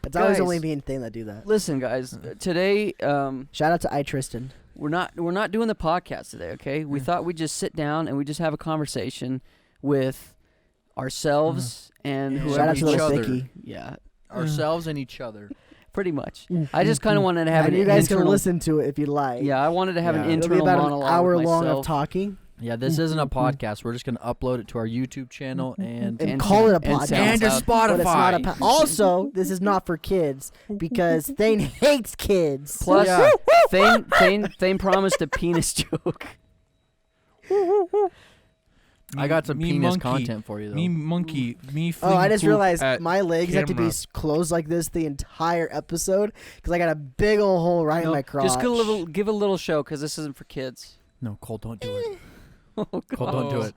It's always only me and Thane that do that. Listen, guys. Today, shout out to Tristan. We're not doing the podcast today. Okay, we thought we'd just sit down and we just have a conversation with ourselves and whoever. Shout out to each the other. Vicky. Yeah, Ourselves and each other. pretty much. I just kind of wanted to have an you guys can internal. listen to it if you'd like. Yeah, I wanted to have an Yeah. It'll be internal about monologue an hour with long myself. of talking. Yeah, this isn't a podcast. We're just going to upload it to our YouTube channel and Call it a and podcast. and to SoundCloud. But it's not Spotify. also, this is not for kids because Thane hates kids. Plus, Yeah. Thane promised a penis joke. I got some me penis monkey, content for you, though. Me monkey, me Oh, I just poop realized at my legs have to be camera. closed like this the entire episode because I got a big old hole right in No, my crotch. just give a little show because this isn't for kids. No, Cole, don't do it. Oh, Cole, don't do it.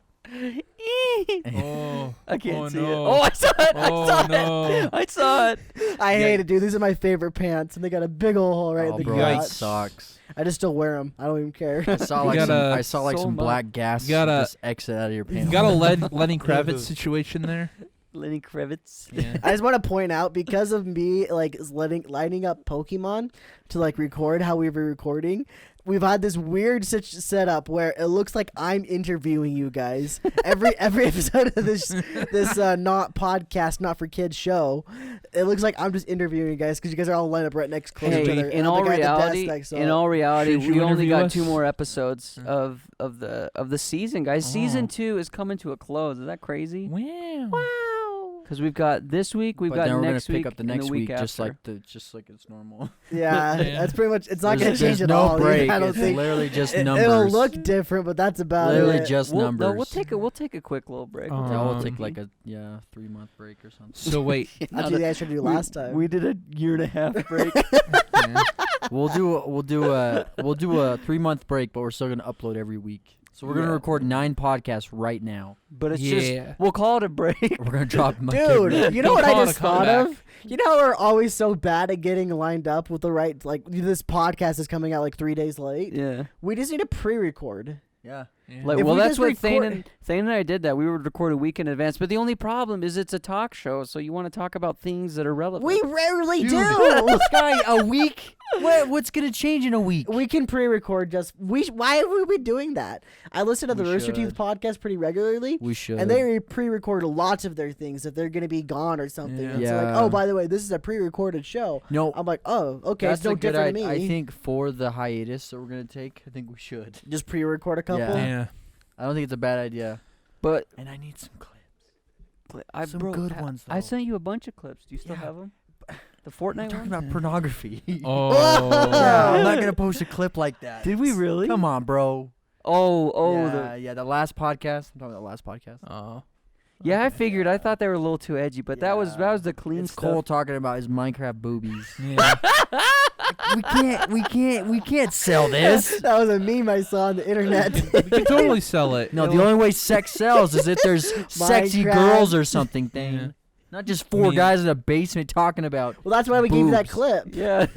Oh, I can't oh, see it. no. Oh, I saw it. Oh, I saw no. it. I saw it. I hate it, dude. These are my favorite pants, and they got a big old hole right in Oh, the bro, crotch. that sucks. I just still wear them. I don't even care. I saw You like gotta- some So much. black gas You gotta- just exit out of your pants. You got a Lenny Kravitz situation there. Lenny Kravitz. Yeah. I just want to point out because of me like lining up Pokemon to like record how we were recording. We've had this weird setup where it looks like I'm interviewing you guys every episode of this not podcast, not for kids show. It looks like I'm just interviewing you guys because you guys are all lined up right next close to each other. Hey, and the guy at the desk next to in him. all reality, Should you we only interview got us? 2 more episodes of the season, guys. Oh. Season 2 is coming to a close. Is that crazy? Wow. Because we've got this week, we've but got then we're next gonna week, pick up the and next week week just after. like it's normal. Yeah, Yeah. that's pretty much. It's not going to There's change at no all. break. I don't It's think literally just it, numbers. it'll look different, but that's about literally it. just No, numbers. we'll take a quick little break. Oh. Yeah, we'll Um, take like a 3-month break or something. So wait. That's what you guys should do last time. We did a 1.5 break. Yeah. we'll do a 3-month break, but we're still gonna upload every week. So we're gonna Yeah. record 9 podcasts right now. But it's Yeah. just, we'll call it a break. We're gonna drop them. Dude, you know Don't what I call it just a thought comeback. of? You know how we're always so bad at getting lined up with the right, like, this podcast is coming out like 3 days late? Yeah. We just need to pre-record. Yeah. Yeah. Like, If well, we that's just what Thane record- and I did that. We would record a week in advance. But the only problem is it's a talk show, so you want to talk about things that are relevant. We rarely Dude, do. this guy a week. What's gonna change in a week? We can pre-record why have we been doing that? I listen to the We Rooster Teeth should. podcast pretty regularly. We should. And they pre-record lots of their things if they're going to be gone or something. Yeah. It's like, Yeah. oh, by the way, this is a pre-recorded show. no. I'm like, oh, okay, That's it's no a good different to me. I think for the hiatus that we're gonna take, I think we should. Just pre-record a couple. Yeah. I don't think it's a bad idea. But And I need some clips. I Some bro, good I- ones, I though. sent you a bunch of clips. Do you still Yeah. have them? The We're Fortnite talking one? about pornography. Oh. Yeah, I'm not gonna post a clip like that. Did we really? Come on, bro. Oh, yeah, the last podcast. I'm talking about the last podcast. Oh. yeah. I figured. I thought they were a little too edgy, but that was the clean It's stuff. Cole talking about his Minecraft boobies. Yeah. we can't sell this. That was a meme I saw on the internet. We can totally sell it. No, the only way sex sells is if there's sexy Minecraft. girls or something. Thing. Yeah. Not just 4 mean- guys in a basement talking about. Well, that's why we gave you that Boobs. clip. Yeah.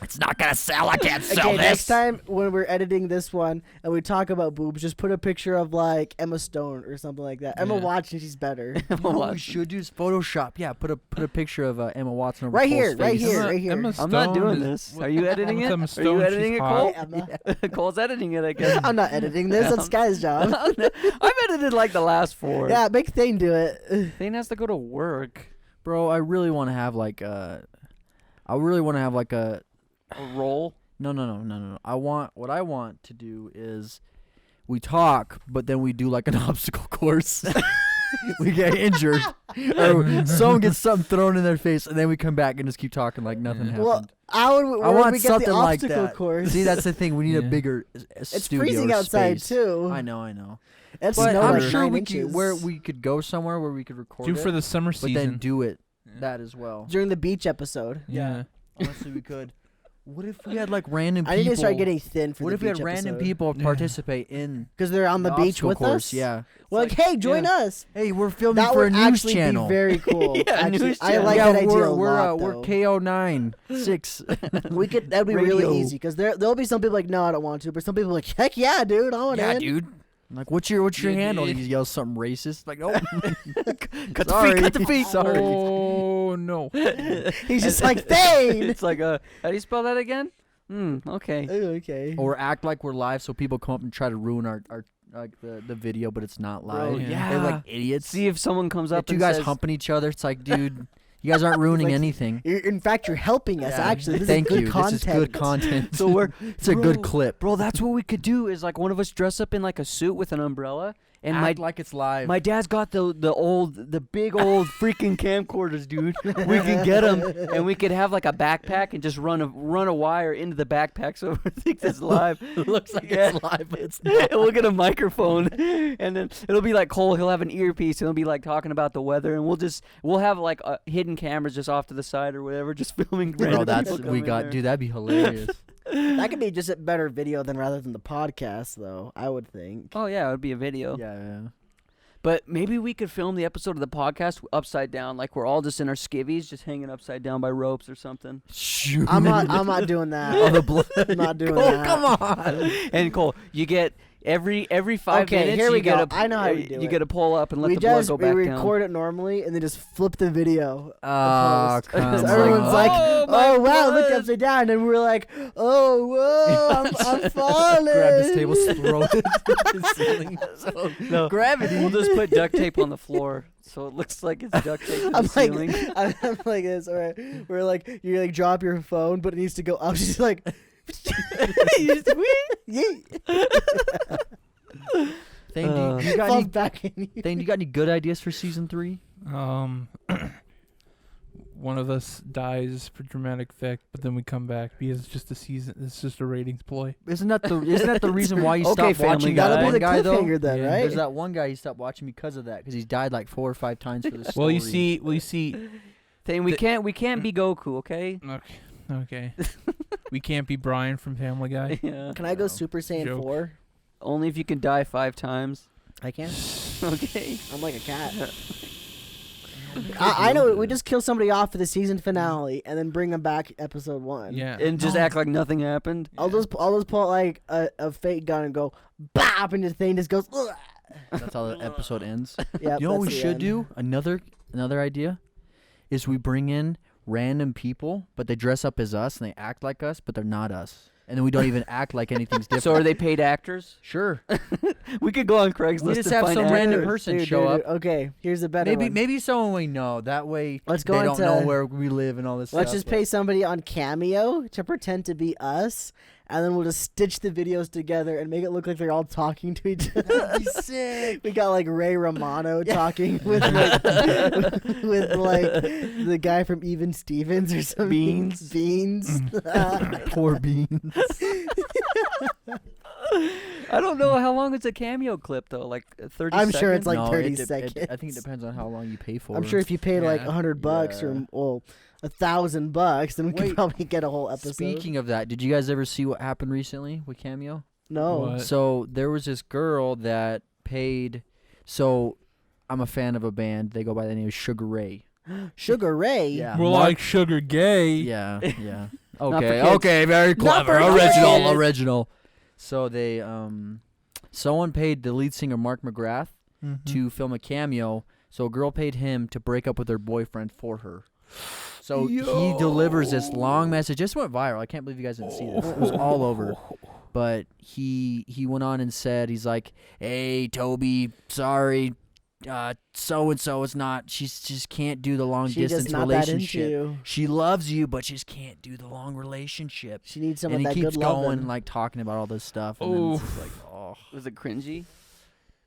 It's not gonna sell. I can't sell Okay, this. next time when we're editing this one and we talk about boobs, just put a picture of like Emma Stone or something like that. Emma Yeah. Watson, she's better. You know what we should do is Photoshop. Yeah, put a picture of Emma Watson over Right Cole's here, right face. here, right here. Emma I'm not Stone doing is- this. Are you editing it? Emma Are Stone, you editing she's it, hot. Cole? Hey, Emma. Cole's editing it, I guess. I'm not editing this. That's Sky's job. I've edited like the last 4. Yeah, make Thane do it. Thane has to go to work. Bro, I really want to have like a. A roll. No. What I want to do is we talk, but then we do like an obstacle course. We get injured, or someone gets something thrown in their face, and then we come back and just keep talking like nothing happened. Well, where I would want we get something the like obstacle that. course? See, that's the thing. We need a Yeah. bigger It's studio freezing or outside space. too. I know. It's But snowed I'm like sure 9 we inches. could where we could go somewhere where we could record Do it, for the summer but season. then do it Yeah. that as well. during the beach episode. Yeah. Honestly, we could. What if we had like random people? I need to start getting thin for What the if we had beach random episode. people Yeah. participate in Because they're on the beach obstacle with course? us? Yeah. We're like, hey, join us. Hey, we're filming That for a would news actually channel. be very cool. Yeah, Actually, news I channel. like yeah, that idea a we're lot, we're though. KO96. We could. That'd be Radio. really easy because there'll be some people like, no, I don't want to, but some people like, heck yeah, dude, I want yeah, in. dude. I'm like, what's your handle? dude. He yells something racist. Like, oh, Cut sorry. the feet. Cut the feet. Sorry. Oh no. He's just like, Thane! It's like, how do you spell that again? Okay. Okay. Or act like we're live so people come up and try to ruin our like the video, but it's not live. Bro, Yeah. They're like idiots. See if someone comes up If you and guys says, humping each other, it's like, dude, you guys aren't ruining Like, anything. In fact, you're helping us, Yeah. actually. This Thank is good you. content. This is good content. So it's a good Bro, clip. Bro, that's what we could do is like one of us dress up in like a suit with an umbrella. And Act like it's live. my dad's got the big old freaking camcorders, dude. We can get them, and we could have like a backpack and just run a wire into the backpack so everyone thinks it's live. It looks like Yeah. it's live, but it's And we'll get a microphone, and then it'll be like Cole. He'll have an earpiece, and he'll be like talking about the weather, and we'll have like hidden cameras just off to the side or whatever, just filming. Bro, random that's people we coming got, there. dude. That'd be hilarious. That could be just a better video than rather than the podcast, though, I would think. Oh yeah, it would be a video. Yeah. But maybe we could film the episode of the podcast upside down, like we're all just in our skivvies, just hanging upside down by ropes or something. Shoot. I'm not doing that. Oh, the blood. I'm not doing Oh, that. come on. And Cole, you get every 5 Okay, minutes. here we you get go. I know how you do You it. get to pull up and let we the blood just go we back record it normally and then just flip the video. Oh, post. come So on. everyone's like, "Oh, oh my wow, look blood." upside down, and we're like, oh whoa, I'm falling. Grab this table, throw it to the ceiling. So, No, gravity. We'll just put duct tape on the floor so it looks like it's duct tape to the I'm like, ceiling. I'm like this, or we're like, you like drop your phone, but it needs to go up. She's like, You just- Thane, do you got falls any? back in you. Thane, you got any good ideas for season 3? One of us dies for dramatic effect, but then we come back because it's just a season. It's just a ratings ploy. Isn't that the reason why you Okay, stopped Family watching Guy. that That'll be one the guy though? cliffhanger then, Yeah. right? There's that one guy he stopped watching because of that, because he's died like 4 or 5 times for the story. Well, you see. Thing, we can't be Goku, okay? Okay. We can't be Brian from Family Guy. Yeah. Can I go No. Super Saiyan Joke. 4? Only if you can die 5 times. I can. Okay. I'm like a cat. I know. We just kill somebody off for the season finale and then bring them back episode 1. Yeah. And just act like nothing happened. I'll just pull out like a fake gun and go bop, and the thing just goes. Ugh. That's how the episode ends. Yep, You know what we that's the should end. do? Another idea is we bring in random people, but they dress up as us and they act like us, but they're not us. And then we don't even act like anything's different. So are they paid actors? Sure. We could go on Craigslist We just and have find some random actors. person Dude, show dude, up. dude. Okay, here's a better one. Maybe someone we know. That way Let's go they don't into- know where we live and all this Let's stuff. just pay somebody on Cameo to pretend to be us, and then we'll just stitch the videos together and make it look like they're all talking to each other. That'd be sick. We got like Ray Romano talking with like the guy from Even Stevens or something. Beans. Poor beans. I don't know how long is a cameo clip though. Like 30 I'm seconds? sure it's like No, 30 it seconds. I think it depends on how long you pay for. I'm sure if you paid like Yeah. $100 Yeah. or $1,000, then we could Wait, probably get a whole episode. Speaking of that, did you guys ever see what happened recently with Cameo? No. What? So there was this girl that paid. So I'm a fan of a band. They go by the name of Sugar Ray. Sugar Ray. Yeah. We're Mark- like Sugar Gay. Yeah. Yeah. for Okay. kids. Okay. Very Not clever. for Original. kids. Original. So they someone paid the lead singer Mark McGrath Mhm. to film a cameo. So a girl paid him to break up with her boyfriend for her. So he delivers this long message. This went viral. I can't believe you guys didn't see this. It was all over. But he went on and said, he's like, "Hey, Toby, sorry, so and so is not. She just can't do the long She's distance just not that into relationship. you. She loves you, but she just can't do the long relationship." She needs some And of he that keeps good going, loving. like talking about all this stuff, and then it's just like, oh, Was it cringy?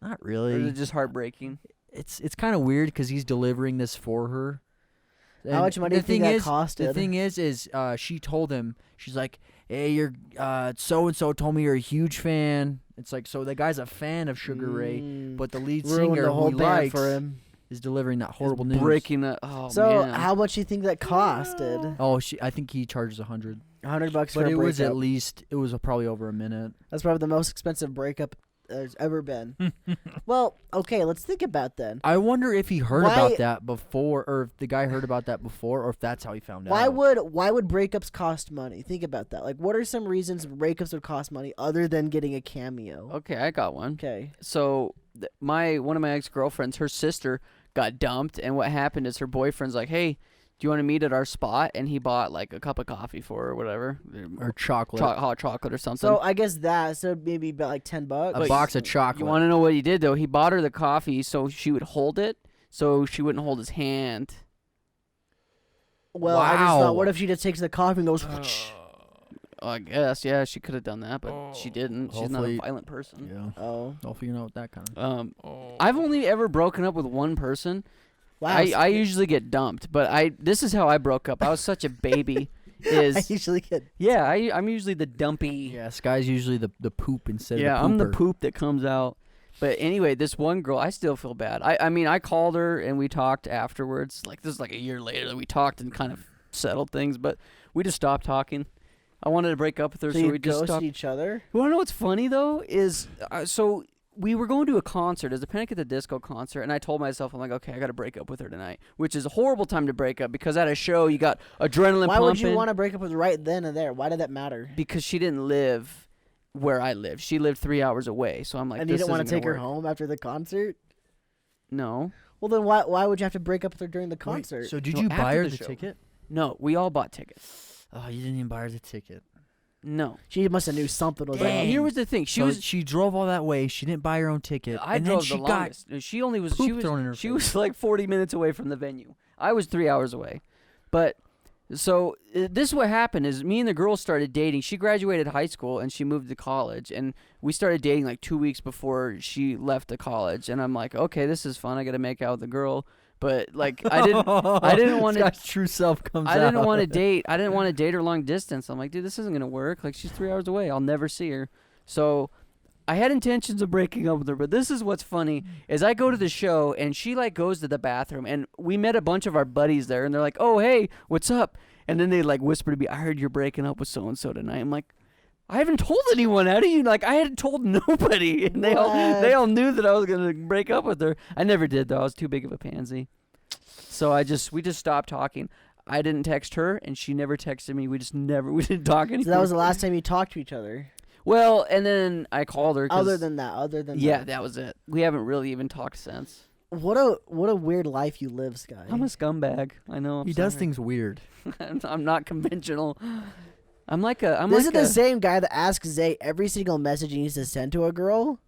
not Or really. is it just heartbreaking? It's kind of weird because he's delivering this for her. How And much money do you think that costed? The thing is she told him, she's like, "Hey, you're so and so told me you're a huge fan." It's like, so the guy's a fan of Sugar Ray, but the lead ruined singer the whole who he band likes for him. is delivering that horrible news. Breaking that. Oh So man. how much do you think that costed? Oh, I think he charges $100, $100 for but a it was breakup. at least probably over a minute. That's probably the most expensive breakup there's ever been. Well, okay, let's think about then. I wonder if he heard Why- about that before, or if the guy heard about that before, or if that's how he found Why out. would breakups cost money? Think about that. Like, what are some reasons breakups would cost money other than getting a cameo? Okay, I got one. Okay. So one of my ex-girlfriends, her sister got dumped, and what happened is her boyfriend's like, "Hey, do you want to meet at our spot? And he bought like a cup of coffee for her or whatever. Or chocolate. Hot chocolate or something. So I guess so maybe about like $10. A box of chocolate. You want to know what he did though? He bought her the coffee so she would hold it, so she wouldn't hold his hand. Well, I just thought, Wow. what if she just takes the coffee and goes? I guess, yeah, she could have done that, but she didn't. She's not a Hopefully- violent person. Yeah. Oh, Hopefully you're not with that kind of. I've only ever broken up with one person. wow. I usually get dumped, but this is how I broke up. I was such a baby. I usually get. Yeah, I'm usually the dumpy. Yeah, Sky's usually the poop instead of the Yeah, I'm the pooper. poop that comes out. But anyway, this one girl, I still feel bad. I mean, I called her and we talked afterwards. Like, this is like a year later that we talked and kind of settled things, but we just stopped talking. I wanted to break up with her, So so you we just ghosted stopped. each other? You want to know what's funny, though, is so we were going to a concert. It was a Panic at the Disco concert, and I told myself, I'm like, okay, I got to break up with her tonight, which is a horrible time to break up because at a show, you got adrenaline Why pumping. would you want to break up with right then and there? Why did that matter? Because she didn't live where I lived. She lived 3 hours away, so I'm like, And you this didn't want isn't to take gonna her work. home after the concert? No. Well, then why would you have to break up with her during the Wait, concert? so did No, you after buy her the the show. ticket? No, we all bought tickets. Oh, you didn't even buy her the ticket. No. She must have knew something was But wrong. here was the thing. She drove all that way. She didn't buy her own ticket. I and drove then she the got longest. She only was. poop thrown in her She face. was like 40 minutes away from the venue. I was 3 hours away, but so this is what happened: is me and the girl started dating. She graduated high school and she moved to college, and we started dating like 2 weeks before she left the college. And I'm like, okay, this is fun. I got to make out with the girl, but like I didn't want to. Scott's true self comes out. I didn't want to date. I didn't want to date her long distance. I'm like, dude, this isn't gonna work. Like, she's 3 hours away. I'll never see her. So I had intentions of breaking up with her. But this is what's funny is I go to the show and she like goes to the bathroom and we met a bunch of our buddies there and they're like, oh hey, what's up? And then they like whisper to me, I heard you're breaking up with so and so tonight. I'm like, I haven't told anyone. How do you like? I hadn't told nobody, and they all knew that I was gonna break up with her. I never did though. I was too big of a pansy. So we just stopped talking. I didn't text her, and she never texted me. We didn't talk anymore. So that was the last time you talked to each other. Well, and then I called her. Other than that. Yeah, that was it. We haven't really even talked since. What a weird life you live, Sky. I'm a scumbag. I know. He does things weird. I'm not conventional. This is the same guy that asks Zay every single message he needs to send to a girl.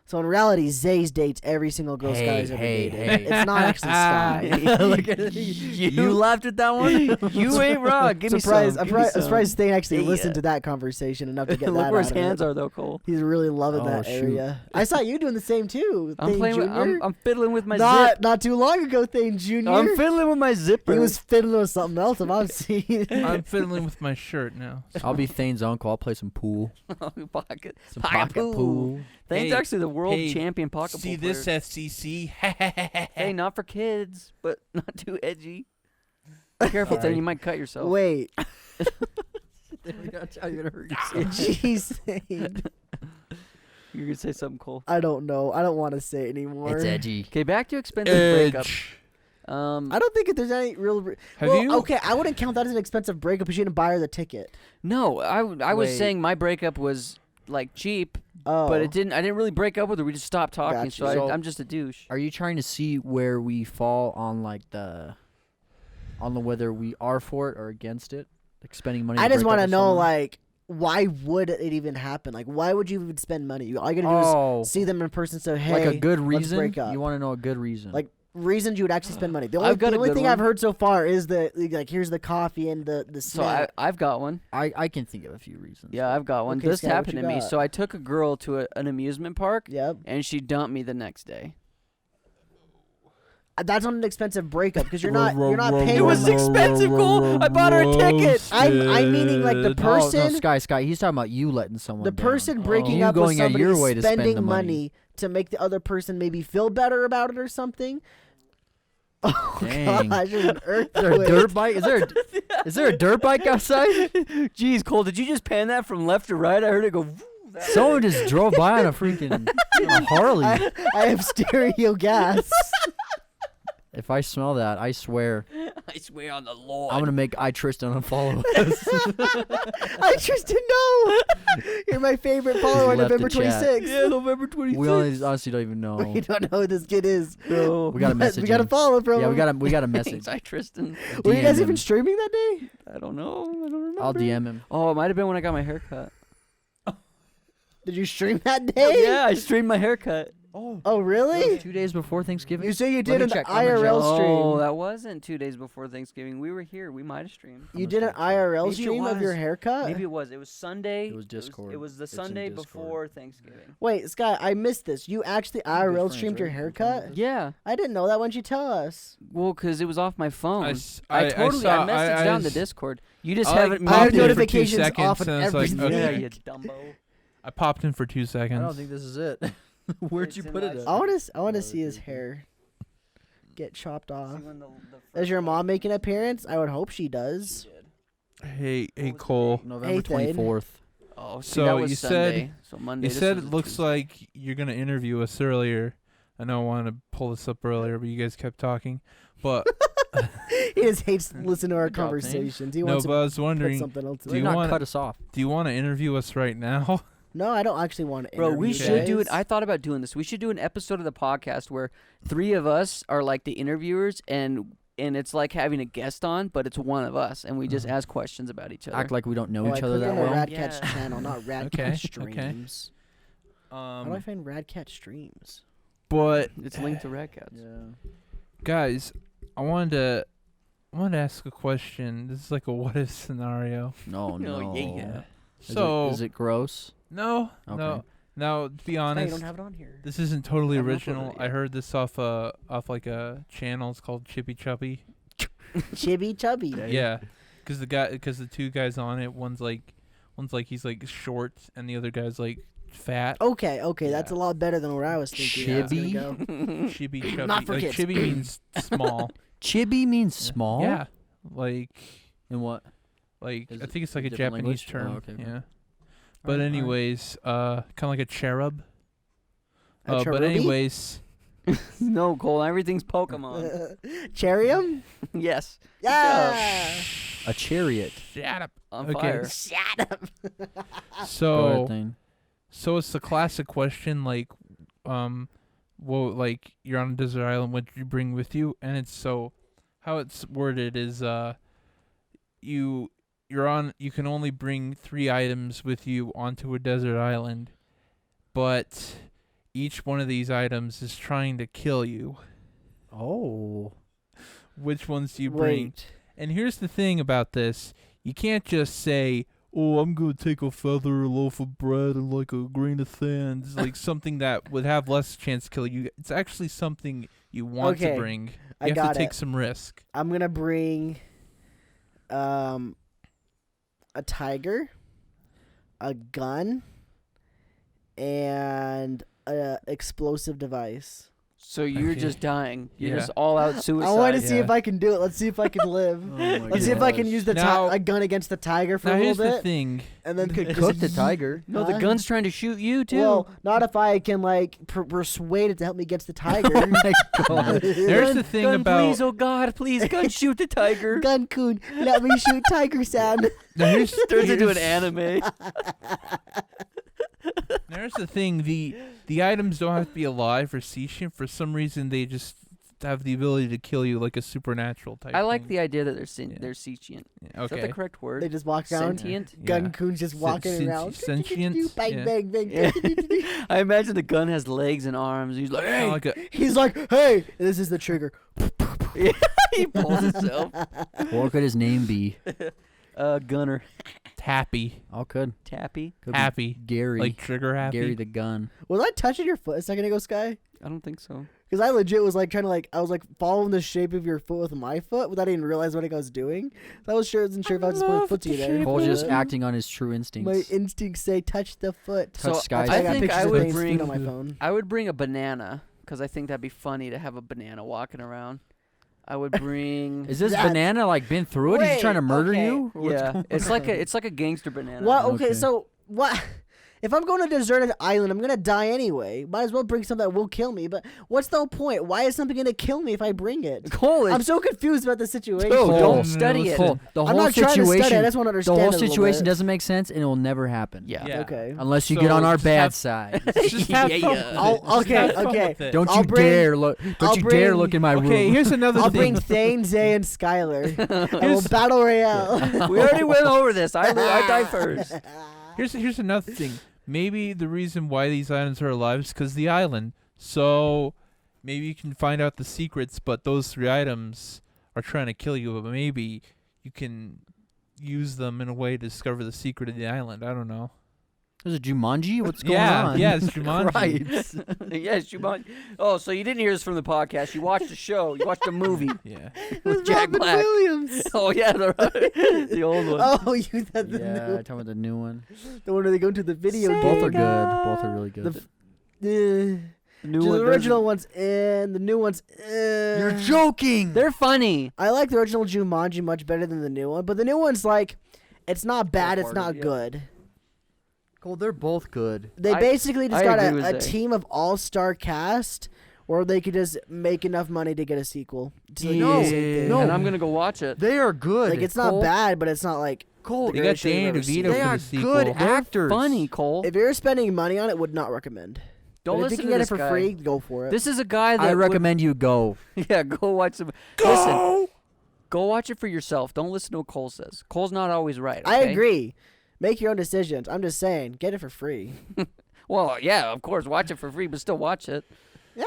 So in reality, Zay's dates every single girl Sky's ever dated. It's not actually Sky. Look at you laughed at that one. You ain't wrong. Give me some. I'm surprised Stain actually listened to that conversation enough to get Look that where out his of it. hands are, though, Cole. He's really loving Oh, that shoot. area. I saw you doing the same too. I'm Thane playing. Jr. I'm fiddling with my zip. Not too long ago, Thane Jr. I'm fiddling with my zipper. He was fiddling with something else. If I've seen. I'm fiddling with my shirt now. I'll be Thane's uncle. I'll play some pool. pocket. Some Pocket pool. pool. Thane's Hey, actually the world hey, champion pocket See pool this player. FCC? Hey, not for kids, but not too edgy. Be careful, Thane. You might cut yourself. Wait. You're gonna hurt yourself. Jeez, Thane. You're gonna say something, Cole. I don't know. I don't want to say it anymore. It's edgy. Okay, back to expensive breakup. Edge. I don't think there's any real. Have well, you? okay, I wouldn't count that as an expensive breakup because you didn't buy her the ticket. No, I was Wait. saying my breakup was like cheap, Oh, but I didn't really break up with her. We just stopped talking. Gotcha. So So- I'm just a douche. Are you trying to see where we fall on on the whether we are for it or against it, like spending money? I to just break up want to with know, someone? like, why would it even happen? Like, why would you even spend money? All you gotta do Oh, is see them in person. So hey, like a good let's reason. break up. You want to know a good reason? Like, reasons you would actually spend money. The I've got a only good thing one. I've heard so far is like here's the coffee and the So snack. I've got one. I can think of a few reasons. Yeah, I've got one. Okay, This Scott, what happened you to me. got? So I took a girl to an amusement park, Yep, and she dumped me the next day. that's not an expensive breakup because you're not paying. It was expensive, Cole. I bought her a ticket. I'm meaning like the Oh, no, person, Sky. He's talking about you letting someone. the down. person breaking You up with going out somebody your way to spend spending the money to make the other person maybe feel better about it or something. Oh Dang. gosh, there's an Is there a earthquake. dirt bike? Is there a dirt bike outside? Jeez, Cole, did you just pan that from left to right? I heard it go. Someone just drove by on a freaking a Harley. I have stereo gas. If I smell that, I swear. I swear on the Lord. I'm gonna make Tristan unfollow us. I Tristan, no. You're my favorite follower on Left November the chat. 26th. Yeah, November 26th. We honestly don't even know. We don't know who this kid is. No. We got a message. We got to follow from Yeah, him. we got a message. Thanks, Tristan. Were you guys DM even him. streaming that day? I don't know. I don't remember. I'll DM him. Oh, it might have been when I got my haircut. Did you stream that day? Yeah, I streamed my haircut. Oh, really? 2 days before Thanksgiving. You say you Let did me an check, let me check. IRL stream. Oh, that wasn't 2 days before Thanksgiving. We were here. We might have streamed. You did an IRL Maybe it stream of your was. haircut? Maybe it was. It was Sunday. It was Discord. It was the It's in Sunday Discord. before Thanksgiving. Wait, Scott, I missed this. You actually good IRL friends, streamed your right? haircut? Yeah. I didn't know that. Why'd you tell us? Well, because it was off my phone. I I s- I totally saw- messaged I down the s- Discord. You just I, like, haven't. I have popped in for 2 notifications seconds off of and I was like, everything. Yeah, okay. you dumbo. I popped in for 2 I seconds. don't think this is it. Where'd It's you in put it? my- At? I want to Oh, see his okay. hair get chopped off. See when the Does your mom make an appearance? I would hope she does. Hey, What was the Cole. November Eighth, 24th. Oh, see, So that was you said- Sunday. So Monday. You this said was it looks Tuesday. like you're gonna interview us earlier. I know I wanted to pull this up earlier, but you guys kept talking. But He just hates listening to our Good job, Thames. conversations. He no, wants but I was to put wondering, something else do in. Did you not wanna- cut us off? do you want to interview us right now? No, I don't actually want to. Bro, we interview should do guys. it. I thought about doing this. We should do an episode of the podcast where 3 of us are like the interviewers, and it's like having a guest on, but it's one of us, and we just Uh-huh. ask questions about each other. Act like we don't know Oh, each I other clicked that on the well. RadKatz Yeah. channel, not RadKatz Okay, streams. How do I find RadKatz streams? But It's linked to RadKatz. Yeah. guys, I wanted to ask a question. This is like a what if scenario. No, No, no. yeah. So is it gross? no, Okay. no. Now, to be Oh, you honest, don't have it on here. this isn't totally I'm not original. putting it I yet. heard this off like a channel. It's called Chippy Chubby. Chibby Chubby. Yeah, because the 2 guys on it, one's like he's like short, and the other guy's like fat. Okay, that's a Yeah. lot better than where I was thinking. it was gonna Chibby? go. Chibby Chubby. Not for like kids. Chibby means small. Chibi means small. Yeah, like And what? I Is it think it's like a different Japanese language? term. Oh, okay, okay. Yeah. Alright, But alright. anyways, kind of like a cherub. A But cherubi? anyways, No, Cole. Everything's Pokemon. Cherium? Yes. Yeah. A chariot. shut up. On Okay. fire. Shut up. Go ahead, So thing. it's the classic question, like, well, like you're on a desert island. What did you bring with you? And it's so, how it's worded is, you can only bring 3 items with you onto a desert island, but each one of these items is trying to kill you. Oh. Which ones do you bring? Wait. And here's the thing about this. You can't just say, oh, I'm going to take a feather, a loaf of bread, and like a grain of sand. It's like something that would have less chance to kill you. It's actually something you want Okay, to bring. You I have got to take it. some risk. I'm gonna bring a tiger, a gun, and a explosive device. So you're Okay. just dying. You're Yeah. just all out suicide. I want to see Yeah. if I can do it. Let's see if I can live. Oh my Let's see if I can gosh. use the Now- a gun against the tiger for Now a here's little the bit, thing. and then Could cook the tiger. No, the Huh? gun's trying to shoot you too. Well, not if I can like persuade it to help me against the tiger. Oh my god. Here's the thing gun, about please, oh God, please, gun, shoot the tiger. Gun coon, let me shoot tiger sound. now here's, Turns into an here's- anime. Here's the thing. The items don't have to be alive or sentient. For some reason, they just have the ability to kill you like a supernatural type. I like thing. the idea that they're Yeah. they're sentient. Yeah, Is that okay. the correct word? They just walk around. Sentient? Gun Yeah. coon's just walking sen- around. sentient? Bang, Yeah. bang, bang. Yeah. I imagine the gun has legs and arms. He's like, Kinda hey, like a, He's like, hey, this is the trigger. he pulls himself. What could his name be? Gunner, Tappy. Oh, could. Tappy. Could be Happy. Gary. Like trigger happy. Gary the gun. Was I touching your foot a second ago, Sky? I don't think so. Because I legit was like trying to I was like following the shape of your foot with my foot without even realizing what I was doing. So I wasn't sure if I was just putting love foot to you the there. shape Cole's of just it. acting on his true instincts. My instincts say touch the foot. Touch So Sky's I got think pictures I of would Dane's feet bring on my phone. I would bring a banana because I think that'd be funny to have a banana walking around. I would bring. Is this That's- banana like been through it? He's Wait, trying to murder okay. you? What's yeah, going it's on? like a gangster banana. What? Okay, Okay. so what? If I'm going to a deserted island, I'm gonna die anyway. Might as well bring something that will kill me. But what's the whole point? Why is something gonna kill me if I bring it? Cole, I'm so confused about the situation. Cole, Cole, don't study it. Cole, the I'm whole not trying to study. I situation. just want to The understand. whole it a little situation bit. doesn't make sense, and it will never happen. Yeah. Yeah. Okay. Unless you So get on our just bad have- side. Just have Yeah, fun yeah. with it. I'll- Just okay, have fun okay. with it. Don't I'll you bring- dare look! I'll Don't you dare bring- look in my Okay, room. here's another I'll thing. bring Thane, Zay, and Skylar, and we'll battle royale. We already went over this. I die first. Here's another thing. Maybe the reason why these islands are alive is because the island. So maybe you can find out the secrets, but those 3 items are trying to kill you. But maybe you can use them in a way to discover the secret of the island. I don't know. There's a Jumanji. What's going on? Yeah, it's Jumanji. Christ. Yes, you might. Oh, so you didn't hear this from the podcast. You watched a show. You watched a movie Yeah. with Jack Robin Black. Williams. Oh, yeah, the old one. Oh, you said the Yeah, new, talking about the new one. the one where they go to the video Say Both game. are good. Both are really good. The New the one original one's in. The new one's in. You're joking. They're funny. I like the original Jumanji much better than the new one, but the new one's like, it's not bad, it's not yeah. good. Cole, they're both good. They basically just I got agree with a Zay. team of all-star cast where they could just make enough money to get a sequel. To like, do No, the same thing. no. And I'm going to go watch it. They are good. Like, it's not Cole. bad, but it's not like Cole, the They got greatest show you've Danny ever seen. DeVito they for are the sequel. good They're actors. funny, Cole. If you're spending money on it, would not recommend. Don't But listen if you to can get this it for guy. free, go for it. This is a guy that I would- recommend you go. Yeah, go watch some. Listen, go watch it for yourself. Don't listen to what Cole says. Cole's not always right. I okay? agree. Make your own decisions. I'm just saying, get it for free. Well, yeah, of course, watch it for free, but still watch it. Yeah.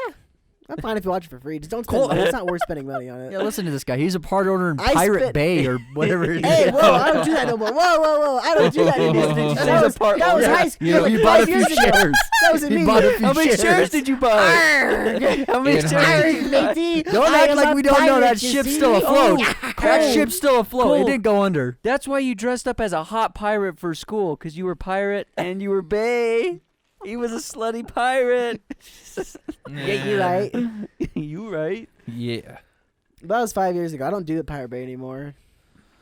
I'm fine if you watch it for free. Just don't spend Cole- money. It's not worth spending money on it. Yeah, listen to this guy. He's a part owner in I Pirate spit- Bay or whatever it is. Hey, whoa, I don't do that no more. Whoa. I don't do that anymore. Did you say That was, part that was owner? high school. You, that was you bought a 5 few years ago. shares. That wasn't He me. bought a few How many shares did you buy? How many And shares how did Arr, you buy? matey. Don't I act am like a we don't know that pirate, you ship's see? still afloat. Oh, That Cole. ship's still afloat. Cole. It didn't go under. That's why you dressed up as a hot pirate for school, because you were pirate and you were bae. He was a slutty pirate. Yeah, you're right. You right. Yeah. That was 5 years ago. I don't do the Pirate Bay anymore.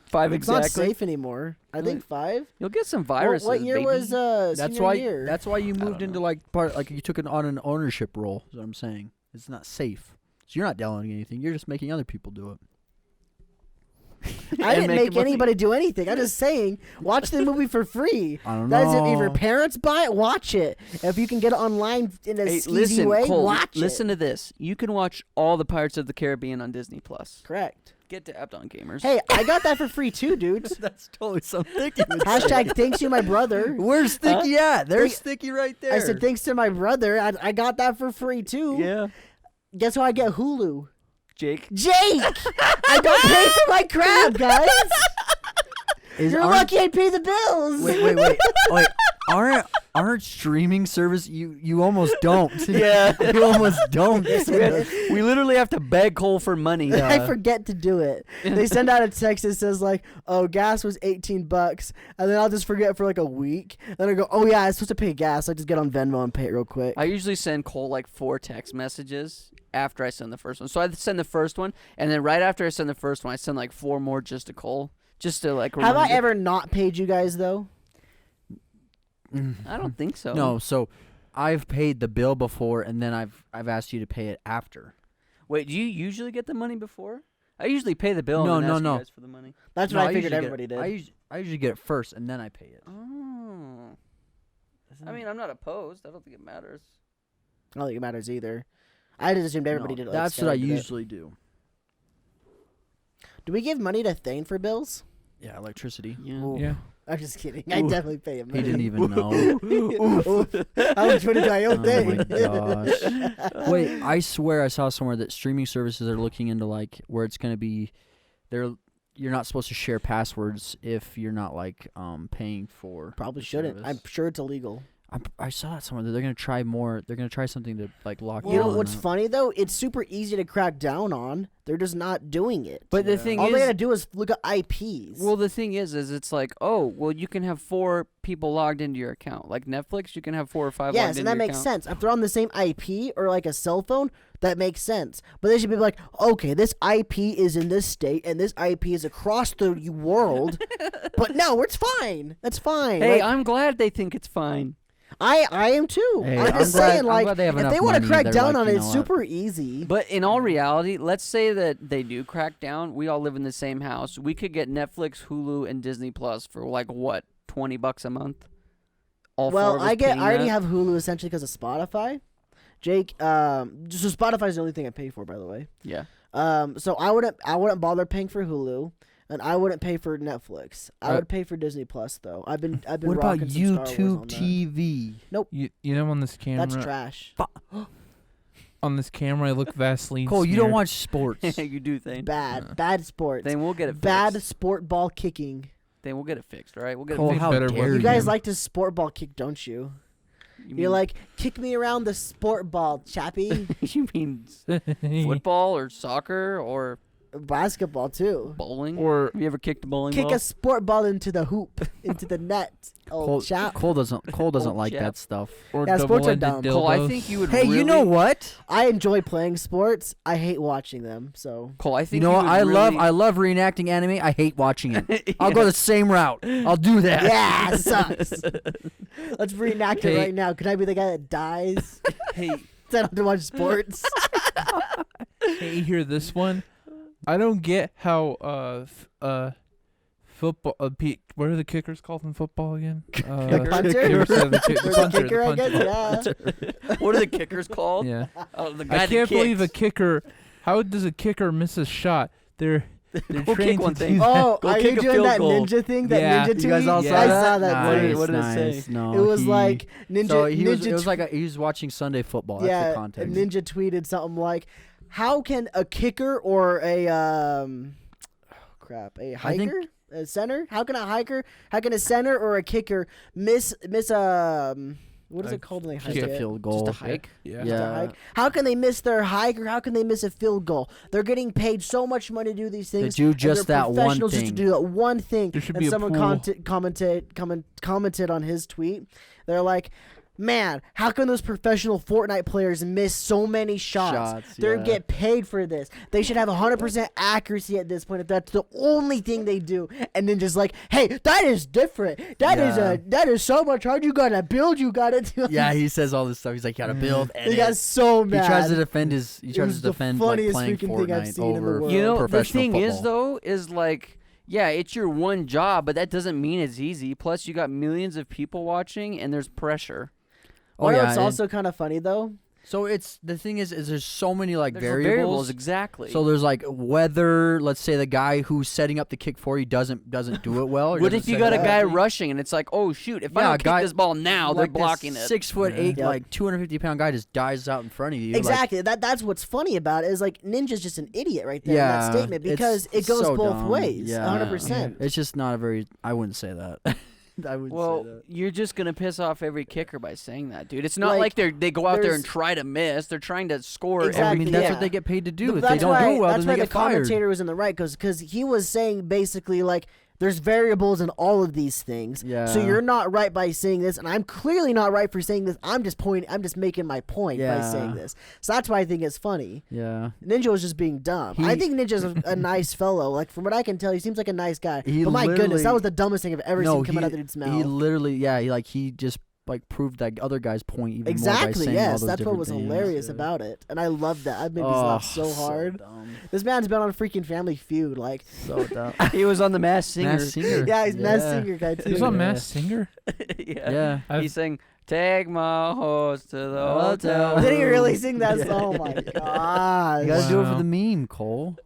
5 It's exactly. not safe anymore. I think 5. You'll get some Well, viruses. what year baby. was That's senior why. year? That's why you don't moved into know. like part. Like you took it on an ownership role. Is what I'm saying. It's not safe. So you're not downloading anything. You're just making other people do it. I didn't and make making money. anybody do anything. I'm just saying, watch the movie for free. I don't That is know. if your parents buy it, watch it. If you can get it online in a Hey, easy listen, way, Cole, watch listen to this. You can watch all the Pirates of the Caribbean on Disney Plus. it. Correct. Get dabbed on, gamers. Hey, I got that for free too, dudes. That's totally something. you would say. Hashtag thanks you, my brother. Where's Sticky at? There's Think- Sticky right there. I said thanks to my brother. I got that for free too. yeah, Guess who I get Hulu? Jake. Jake! I don't pay for my crab, guys. You're aren't- lucky I pay the bills. Wait. Aren't streaming service? You almost don't. Yeah. you almost don't. We literally have to beg Cole for money. I forget to do it. They send out a text that says like, "Oh, gas was $18," and then I'll just forget for like a week. Then I go, "Oh yeah, I was supposed to pay gas." I just get on Venmo and pay it real quick. I usually send Cole like 4 text messages after I send the first one. So I send the first one, and then right after I send the first one, I send like 4 more just to Cole, just to like. Have I remind him. ever not paid you guys though? I don't think so. No, so I've paid the bill before, and then I've asked you to pay it after. Wait, do you usually get the money before? I usually pay the bill No, and then no, ask no. you guys for the money. That's No, what I figured usually get everybody it. did. I usually get it first, and then I pay it. Oh. I mean, I'm not opposed. I don't think it matters. I don't think it matters either. I just assumed everybody No, did it. Like that's what I Skylar did it. usually do. Do we give money to Thane for bills? Yeah, electricity. Yeah. Ooh. Yeah. I'm just kidding. I definitely pay him. He didn't even know. How much money do I owe Oh Thane? my gosh. Wait, I swear I saw somewhere that streaming services are looking into like where it's gonna be, you're not supposed to share passwords if you're not like paying for. Probably the shouldn't. service. I'm sure it's illegal. I saw that somewhere that they're gonna try more. They're gonna try something to like lock. You know down what's that. funny though? It's super easy to crack down on. They're just not doing it. But the Yeah. thing all is, they gotta do is look at IPs. well, the thing is it's like, oh, well, you can have 4 people logged into your account. Like Netflix, you can have 4 or 5 logged yes, into and that your makes account. sense. If they're on the same IP or like a cell phone, that makes sense. But they should be like, okay, this IP is in this state and this IP is across the world. But no, it's fine. That's fine. Hey, Like, I'm glad they think it's fine. I am too. Hey, I'm I'm just glad- saying, I'm like, glad they have if enough they want to money, crack they're down like, on you it, know it's what? super easy. But in all reality, let's say that they do crack down. We all live in the same house. We could get Netflix, Hulu, and Disney Plus for like what, $20 a month? All four Well, of us I paying already that? have Hulu essentially because of Spotify. Jake, so Spotify's the only thing I pay for, by the way. Yeah. So I wouldn't bother paying for Hulu, and I wouldn't pay for Netflix. I would pay for Disney Plus though. I've been What about rocking some Star Wars YouTube on that. TV? You know, on this camera, That's trash. on this camera, I look Vaseline. Cole, you don't smeared. watch sports. You do think. Bad sports. Then we'll get it fixed. Bad sport ball kicking. Then we'll get it fixed, all right? We'll get Cole, it fixed. how better dare look. You guys Yeah. like to sport ball kick, don't you? You You're mean- like, kick me around the sport ball, chappy. you mean football or soccer or Basketball too. bowling? or Have you ever kicked a bowling Kick ball? a sport ball into the hoop, into the net. Oh, Cole, chap. Cole doesn't Old like chap. that stuff. or Yeah, sports are double-ended dumb. Cole, I dildos. think you would Hey, really... you know what? I enjoy playing sports. I hate watching them. So Cole, I You think know what? would I really... love reenacting anime. I hate watching it. I'll Yeah. go the same route. I'll do that. yeah, sucks. Let's reenact it Hey. right now. Can I be the guy that dies? Hey, So I don't have to watch sports. hey, you hear this one? I don't get how football. What are the kickers called in football again? The punter? kickers, yeah, the Or the punter, kicker, I punter. guess. Yeah. What are the kickers called? Yeah. Oh, the guy I that can't believe a kicks. kicker. How does a kicker miss a shot? They're Go kick trained one to thing. do Oh, Go are kick you a doing field that goal. ninja thing? That Yeah. ninja tweet? You guys all Yeah, saw I that? saw that. What did- Nice, what did it say? nice. No, It was he- like ninja. So he was. ninja It was tw- like he was watching Sunday football. That's yeah, the context. Ninja tweeted something like, "How can a kicker or a a I hiker, think- a center? How can a center or a kicker miss what is A it called when they Just hike a it? field goal. Just a hike? Yeah. Just a Yeah. hike? How can they miss their hike or how can they miss a field goal? They're getting paid so much money to do these things. do and just they're that one professionals just to thing. do that one thing. There should And be a someone pool. commented on his tweet. They're like, man, how can those professional Fortnite players miss so many shots? They yeah. get paid for this. They should have 100% accuracy at this point if that's the only thing they do. And then just like, hey, that is different. That is so much hard. You gotta build. You gotta do. Yeah, he says all this stuff. He's like, gotta build. They got so He mad. tries to defend his. He It tries was to the defend like funniest playing freaking thing I've Fortnite seen in the over world. You know, the professional thing football. is, though, is like, yeah, it's your one job, but that doesn't mean it's easy. Plus, you got millions of people watching, and there's pressure. Oh You know yeah. what's also kind of funny though? So it's the thing is there's so many like There's variables. exactly. So there's like whether, let's say, the guy who's setting up the kick for you doesn't do it well. Or what doesn't if you set got it a up guy correctly? rushing, and it's like, oh, shoot, if I Yeah, don't a kick guy- this ball now, they're Like this blocking it. 6'8", Yeah. like 250-pound guy just dives out in front of you. Exactly. That's what's funny about it is like Ninja's just an idiot right there in Yeah, that statement it's because it goes so both dumb. ways. Yeah. 100%. It's just not a very. I wouldn't say that. I wouldn't say Well, that. you're just gonna piss off every kicker by saying that, dude. It's not Like, like they go out there there's- and try to miss. They're trying to score. Exactly, I every mean, that's yeah. what they get paid to do. Th- If they that's don't why, do well, that's then why they the get fired. commentator was in the right because he was saying basically like there's variables in all of these things. Yeah. So you're not right by saying this, and I'm clearly not right for saying this. I'm just making my point by Yeah. saying this. So that's why I think it's funny. Yeah. Ninja was just being dumb. He- I think Ninja's a nice fellow. Like from what I can tell, he seems like a nice guy. He But my goodness, that literally- was the dumbest thing I've ever seen come out of that dude's mouth. He literally, yeah, he just like proved that other guy's point even more by Exactly. saying all Yes, those that's what different was things. hilarious Yeah. about it, and I loved that. I made me laugh so hard. dumb. This man's been on freaking Family Feud. Like, So dumb. He was on the Masked Singer. Masked Singer. yeah, he's Masked Yeah. Singer guy too. He was on Yeah. Masked Singer. yeah. Yeah. He sang, "Take my horse to the hotel." Did he really sing that Yeah. song? Oh my god! You gotta do it for Wow. the meme, Cole.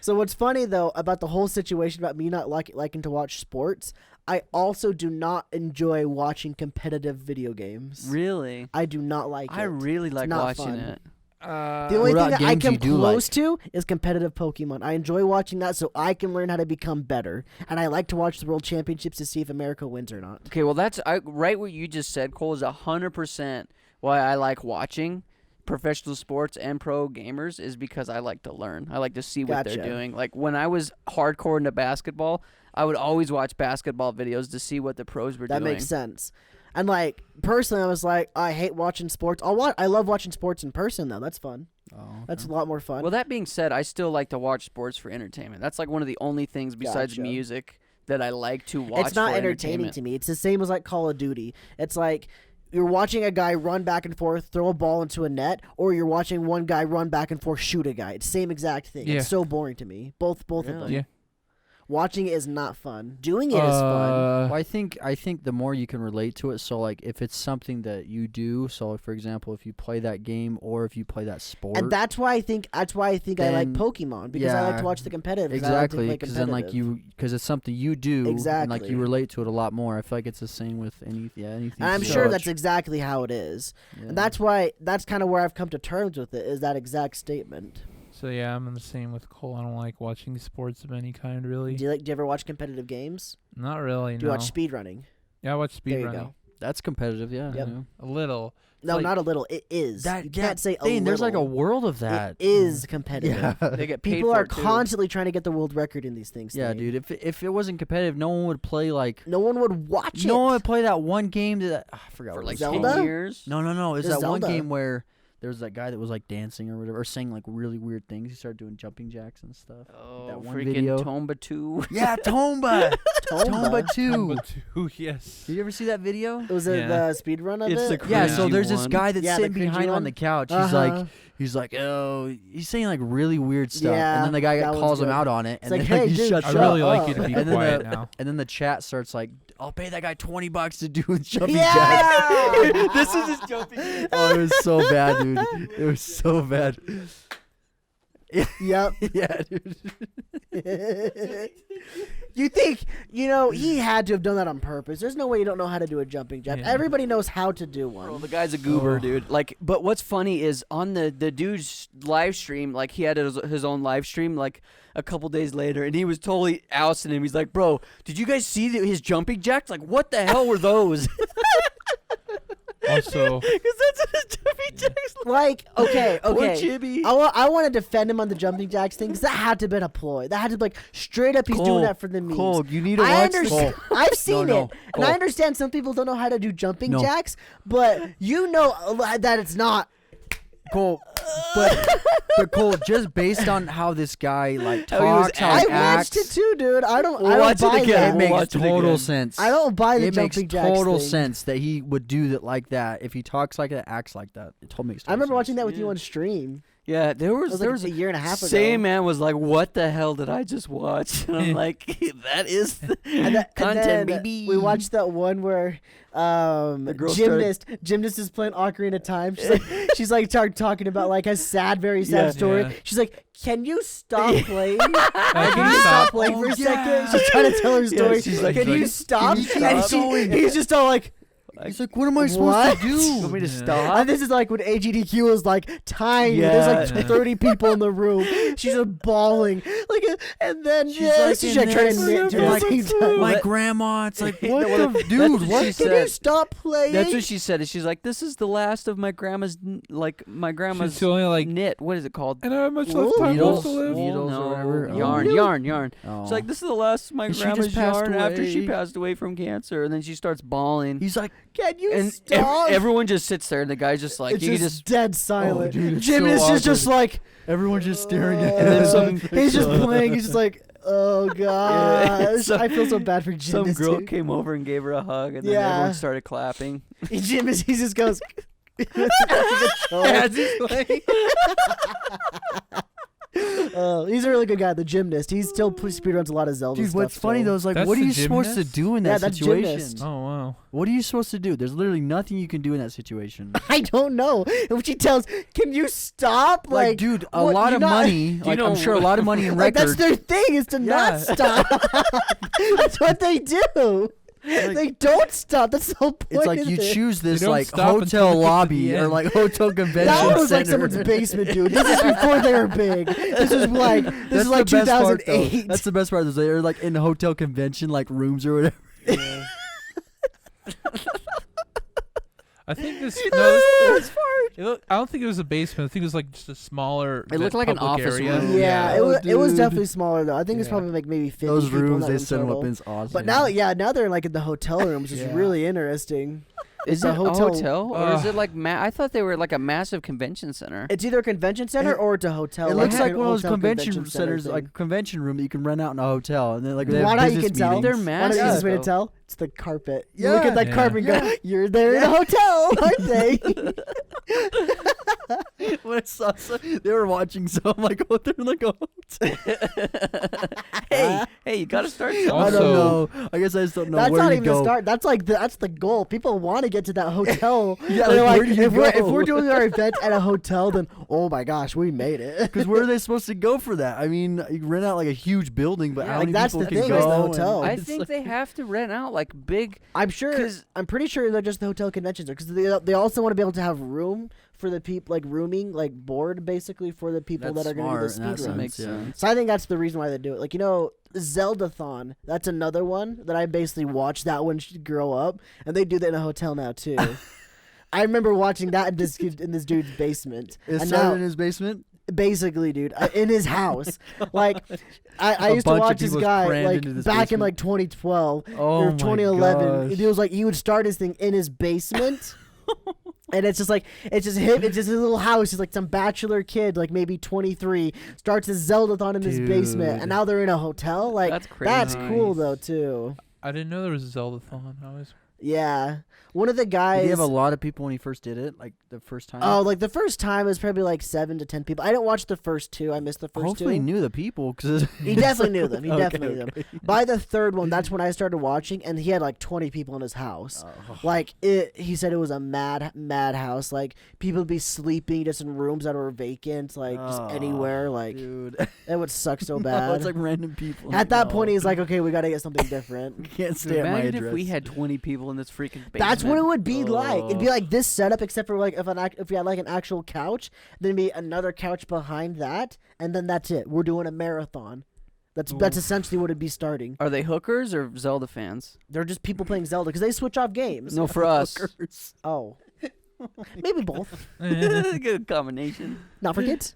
So what's funny though about the whole situation about me not liking to watch sports, I also do not enjoy watching competitive video games. Really? I do not like I it. really like not watching fun. it. The only What thing about that I games come you do close to is competitive Pokemon. I enjoy watching that so I can learn how to become better. And I like to watch the World Championships to see if America wins or not. Okay, well, that's right. What you just said, Cole, is 100% why I like watching professional sports and pro gamers is because I like to learn. I like to see what Gotcha. they're doing. Like when I was hardcore into basketball, I would always watch basketball videos to see what the pros were That doing. makes sense. And like personally, I was like, I hate watching sports. I love watching sports in person though. That's fun. Oh, That's a lot more fun. Well, that being said, I still like to watch sports for entertainment. That's like one of the only things besides Gotcha. music that I like to watch. It's not for entertaining entertainment. to me. It's the same as like Call of Duty. It's like you're watching a guy run back and forth, throw a ball into a net, or you're watching one guy run back and forth, shoot a guy. It's the same exact thing. Yeah. It's so boring to me. Both of Really? them. Yeah. Watching it is not fun. Doing it is fun. Well, I think the more you can relate to it. So like, if it's something that you do, so like, for example, if you play that game or if you play that sport, And that's why I think I like Then- Pokemon, because I like to watch the competitive. exactly, Because then like because it's something you do, and like Exactly. you relate to it a lot more. I feel like it's the same with anything. And I'm so sure much. that's exactly how it is. Yeah. And that's kind of where I've come to terms with it, is that exact statement. So yeah, I'm in the same with Cole. I don't like watching sports of any kind, really. Do you ever watch competitive games? Not really. Do you no. watch speedrunning? Yeah, I watch There speed you running. go. That's competitive. Yeah. Yep. yeah. A little. No, like- not a little. It is. That You can't say a thing, little. there's like a world of that. It is competitive. Yeah. They get paid People for are it, too. constantly trying to get the world record in these things. Yeah, Thane. dude. If it wasn't competitive, no one would play like. No one would watch No one it. would play that one game that I forgot For what like it was Zelda? called. 10 years. No. It's Just that one Zelda. game where there was that guy that was like dancing or whatever, or saying like really weird things. He started doing jumping jacks and stuff. Oh, That one freaking video. Tomba 2. Yeah, Tomba. Tomba 2. Tomba 2, yes. Did you ever see that video? Was it Yeah. the speed run of It's it? the Yeah, cringy so there's this one. guy that's Yeah, the sitting cringy behind on one. the couch. Uh-huh. He's like, oh, he's saying like really weird stuff, Yeah, and then the guy that one's calls him good. out on it, It's and like, then hey, he dude, shuts I shut up. really like you up. to be And then quiet the- now. And then the chat starts like, I'll pay that guy $20 to do jumping Yeah! jacks. This is his jumping. Oh, it was so bad, dude. It was so bad. Yep. Yeah, dude. You think, he had to have done that on purpose. There's no way you don't know how to do a jumping jack. Yeah. Everybody knows how to do Bro, one. the guy's a goober, Oh. dude. Like, but what's funny is on the dude's live stream, like he had his own live stream, like a couple days later, and he was totally ousting him. He's like, "Bro, did you guys see his jumping jacks? Like, what the hell were those?" Also, Because that's what his jumping jacks look Like, okay. Poor Chibi. I want to defend him on the jumping jacks thing, because that had to have been a ploy. That had to be like straight up. He's Cole, doing that for the memes. Cole, you need to I watch understand. this. I've seen No, it, and I Cole. understand some people don't know how to do jumping No. jacks, but you know that it's not. Cole, but Cole, just based on how this guy like How he was talks, how I he watched acts, it too, dude. I don't Watch it buy again. that. it We'll makes watch it total again. sense. I don't buy the It makes jumping jacks total thing. sense that he would do that like that if he talks like that, acts like that. It totally makes. I remember watching that with Yeah. you on stream. Yeah, there It was was there like was a year and a half ago. Same man was like, "What the hell did I just watch?" And I'm like, "That is the content, and then baby." we watched that one where girl gymnast is playing Ocarina of Time. She's like talking about like a very sad Yeah. story. Yeah. She's like, "Can you stop playing? can Can you stop playing for a second?" She's trying to tell her story. Oh, she's like- "Can you like, stop?" "Can you And stop?" he's just all like. He's like, what am I supposed What? to do? You want me to Yeah. stop? And this is like when AGDQ was like tiny. Yeah. There's like Yeah. 30 people in the room. She's just bawling. And then She's yeah, like, she's and like trying to then- knit to like, the same time. My What? grandma. It's like, No, what well, the that's dude? what What? she Can you said. stop playing? That's what she said. She's like, "This is the last of my grandma's grandma's she's only like, knit. What is it called? I don't have much Wool? left time Needles? left to live. Needles no, or whatever? yarn, Oh. yarn. Oh. She's like, "This is the last of my And she grandma's just passed yarn after she away. passed away from cancer." And then she starts bawling. He's like, Can you And stop? everyone just sits there, and the guy's just like, it's "You just can just." dead silent. dude, it's Jim so is awkward. just like, everyone's just staring at And then some- he's just playing. He's just like, oh gosh. So- I feel so bad for Jim. Some girl came over and gave her a hug, and then everyone started clapping. Jim is. He just goes. He's a really good guy, the gymnast. He still speedruns a lot of Zelda Dude, stuff. what's funny so- though is like, That's what are the you supposed to gymnast? do in Yeah, that that's situation? gymnast. Oh wow. What are you supposed to do? There's literally nothing you can do in that situation. I don't know. And when she tells, "Can you stop?" Like, dude, a what- lot you're of not- money. you Like, know I'm sure a lot of money in Like, records. that's their thing, is to not Yeah. stop. That's what they do. They don't stop. That's the whole point. It's like of you it. choose this don't like stop until hotel it gets to lobby the or end. like hotel convention That one was like center. someone's basement, dude. This is before they were big. This is like That's the best part, though. 2008. That's the best part. Is they're like in the hotel convention like rooms or whatever. I think this. No, this I don't think it was a basement. I think it was like just a smaller. It looked like an public office area. room. Yeah, Oh, it was dude. definitely smaller though. I think it's Yeah. probably like maybe 50 Those people in rooms that they room set them up total. in is awesome. But now they're in like in the hotel rooms. It's Yeah. really interesting. Is a it a hotel. hotel or is it like I thought they were like a massive convention center. It's either a convention center or it's a hotel. It looks like a one of those hotel convention center centers, thing. like a convention room that you can rent out in a hotel, and then like You they have wanna how you business can tell? meetings. They're One of the massive. easiest way to though. tell, it's the carpet. You look at that Yeah. carpet and go, Yeah. you're there in a hotel, aren't they? When I saw they were watching, so I'm like, oh, they're like a hotel. hey, you gotta start I somewhere. don't Also- know. I guess I just don't know That's where not to even go. the start. That's like that's the goal. People want to get to that hotel. Yeah, They're like, like, where do you if go? we're doing our event at a hotel, then oh my gosh, we made it. Because where are they supposed to go for that? I mean, you rent out like a huge building, but Yeah, how like, many that's people the can thing, go? is the and hotel. I it's think like- they have to rent out like big. I'm sure. 'Cause- I'm pretty sure they're just the hotel conventions because they also want to be able to have room for the people, like rooming, like board basically for the people That's that are going to do the smart in that speed sense, run. Makes yeah. sense. So I think that's the reason why they do it. Like, Zeldathon. That's another one that I basically watched that one grow up, and they do that in a hotel now too. I remember watching that in this dude's basement. It And started now- in his basement. Basically, dude, in his house. Like, I A used to bunch of watch this people guy crammed like into this back in basement. like 2012 Oh or my 2011. gosh. It was like he would start his thing in his basement. And it's just him. It's just his little house. He's like some bachelor kid, like maybe 23, starts his Zeldathon in his basement, Dude. and now they're in a hotel. Like That's crazy. that's cool Nice. though too. I didn't know there was a Zeldathon. I was Yeah, one of the Did guys. he have a lot of people when he first did it? Like the first time? Oh, like the first time it was probably like 7 to 10 people. I didn't watch the first two. I missed the first Hopefully he two. knew the people because He definitely knew them. He Okay, definitely knew them. okay. By the third one, that's when I started watching, and he had like 20 people in his house. Oh. Like he said it was a mad house. Like people would be sleeping just in rooms that were vacant, like just Oh, anywhere. Like dude. it would suck so No, bad. it's like random people. At that No. point, he's like, okay, we got to get something different. Can't stay at my Imagine address. if we had 20 people in this freaking basement. That's what it would be like. It'd be Oh. like this setup, except for like if we had like an actual couch, then be another couch behind that, and then that's it. We're doing a marathon. That's essentially what it'd be starting. Are they hookers or Zelda fans? They're just people playing Zelda because they switch off games. No, for us. Hookers. Oh, maybe both. Good combination. Not for kids.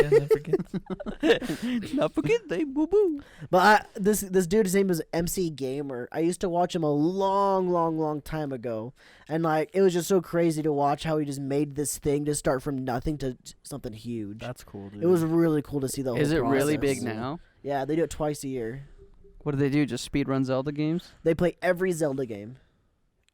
Never forget. Not forget they boo boo. But this dude, his name was MC Gamer. I used to watch him a long time ago, and like it was just so crazy to watch how he just made this thing to start from nothing to something huge. That's cool, dude. It was really cool to see the whole Is it really process. big now? Yeah, they do it twice a year. What do they do? Just speedrun Zelda games? They play every Zelda game.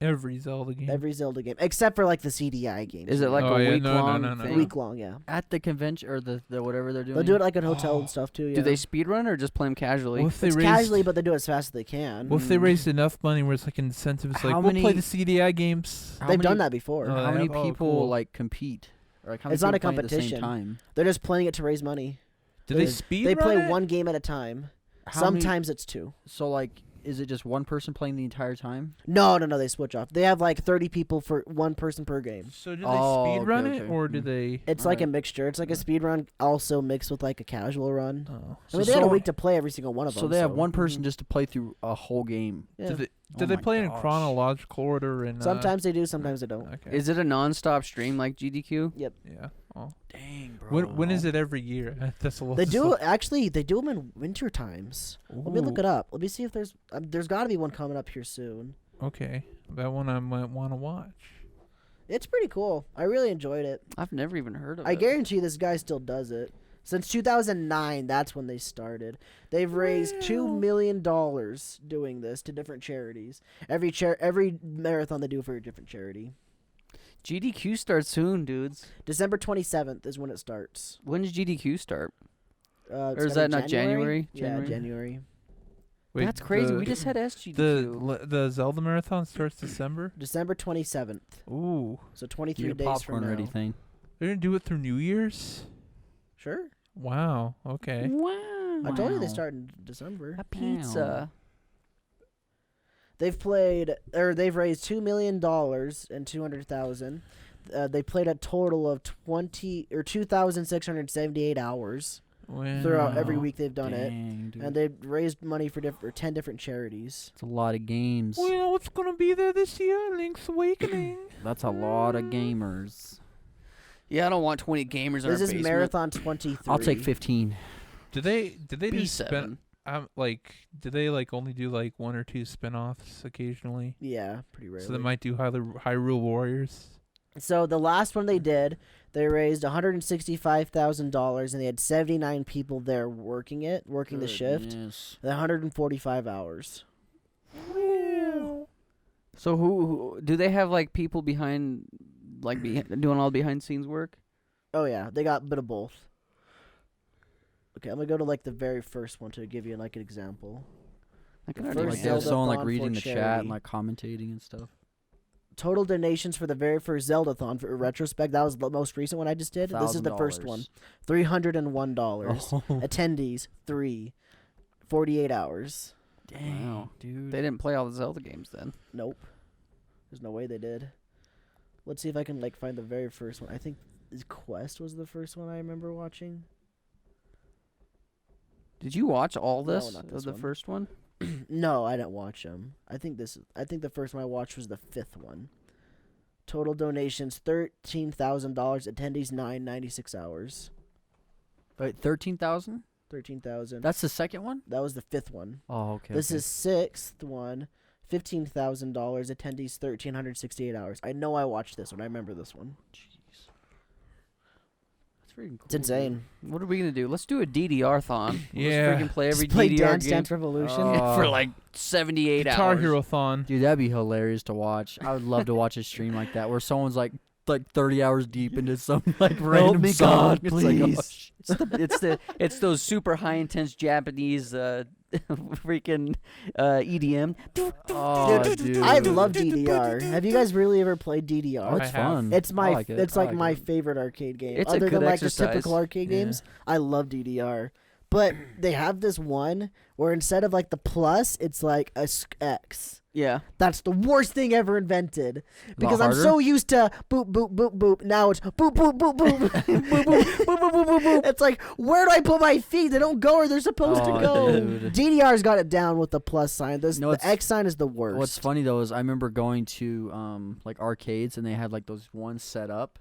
Every Zelda game. Every Zelda game. Except for like the CDI games. Is it like Oh, a yeah, week no, long no, no. thing? week long, yeah. at the convention or the whatever they're doing. They'll do it like at hotel and stuff too, yeah. Do they speedrun or just play them casually? What if they It's raised? casually, but they do it as fast as they can. What if they raised enough money where it's like incentives? Like How we'll play many- the CDI games. How They've many- done that before. Oh, How they many have? Oh, people cool. like compete? Or, like, how many It's not people a play at the same competition. time? They're just playing it to raise money. Do they They- speed? They play run it? one game at a time. How many- Sometimes it's two. So like, is it just one person playing the entire time? No, they switch off. They have like 30 people for one person per game. So do they Oh, speed run okay, it okay. or do Mm. they? It's like a mixture. It's like a speed run also mixed with like a casual run. Oh. I mean, they had a week to play every single one of them. So they have one person Mhm. just to play through a whole game. Yeah. Do they, Oh do they my play in gosh. chronological order? And Sometimes they do, sometimes they don't. Okay. Is it a non-stop stream like GDQ? Yep. Yeah. Oh. Dang, bro. When is it every year? That's a lot. They do actually. They do them in winter times. Let me look Ooh, it up. Let me see if there's got to be one coming up here soon. Okay, that one I might want to watch. It's pretty cool. I really enjoyed it. I've never even heard of it. I guarantee this guy still does it. Since 2009, that's when they started. They've raised $2 million doing this to different charities. Every marathon they do for a different charity. GDQ starts soon, dudes. December 27th is when it starts. When does GDQ start? Or is that not January? Yeah, January? January. Wait, That's crazy. the- We just had SGDQ. the Zelda marathon starts December. December 27th. Ooh, So 23 Get a days popcorn from now. ready thing? they're gonna do it through New Year's. Sure. Wow. Okay. Wow. I told you they start in December. A pizza. They've raised $2 million and 200,000. They played a total of 2,678 hours throughout every Wow. week they've done it, Dang, dude. and they've raised money for 10 different charities. It's a lot of games. Well, you know what's gonna be there this year? Link's Awakening. That's a lot of gamers. Yeah, I don't want 20 gamers in our This is basement. Marathon 23. I'll take 15. Did they just B7. like, do they like only do like 1 or 2 spin-offs occasionally? Yeah, pretty rarely. So they might do Hyrule Warriors. So the last one they did, they raised $165,000, and they had 79 people there working the shift. Goodness. 145 hours. So who do they have like people behind, like doing all behind scenes work? Oh yeah, they got a bit of both. Okay, I'm gonna go to like the very first one to give you like an example. I can The already first Like, imagine. they have someone like Zelda-thon reading for the chat charity. and like commentating and stuff. Total donations for the very first Zelda-thon for retrospect. That was the most recent one I just did. This is the first one. $301. Oh. Attendees 3. 48 hours. Dang, Wow. dude. They didn't play all the Zelda games then. Nope. There's no way they did. Let's see if I can like find the very first one. I think Quest was the first one I remember watching. Did you watch all No, this? not Of this the one. first one? No, I didn't watch them. I think the first one I watched was the 5th one. Total donations $13,000. Attendees 996 hours. Wait, 13,000? 13,000. That's the second one? That was the 5th one. Oh, okay. This okay. is 6th one. $15,000. Attendees 1,368 hours. I know I watched this one. I remember this one. Jeez. That's freaking cool. It's insane. What are we gonna do? Let's do a DDR-thon. Yeah. Let's freaking play every Just play DDR Dance game Dance Revolution. Oh. for like 78 Guitar hours. Hero-thon. Dude, that'd be hilarious to watch. I would love to watch a stream like that where someone's like 30 hours deep into some like random me, song. God, It's like, oh, please. shit. It's those super high intense Japanese freaking EDM. Oh, dude. I love DDR. Have you guys really ever played DDR? Oh, I it's have. fun. It's my I like it. it's I like my it. favorite arcade game. It's a Other good than like exercise. the typical arcade Yeah. games, I love DDR. But they have this one where instead of like the plus, it's like a X. Yeah. That's the worst thing ever invented. Because I'm harder? so used to boop boop boop boop. Now it's boop boop boop boop boop boop boop boop boop boop boop. It's like, where do I put my feet? They don't go where they're supposed Oh, to go. dude. DDR's got it down with the plus sign. This, No, the it's- X sign is the worst. What's funny though is I remember going to like arcades and they had like those ones set up,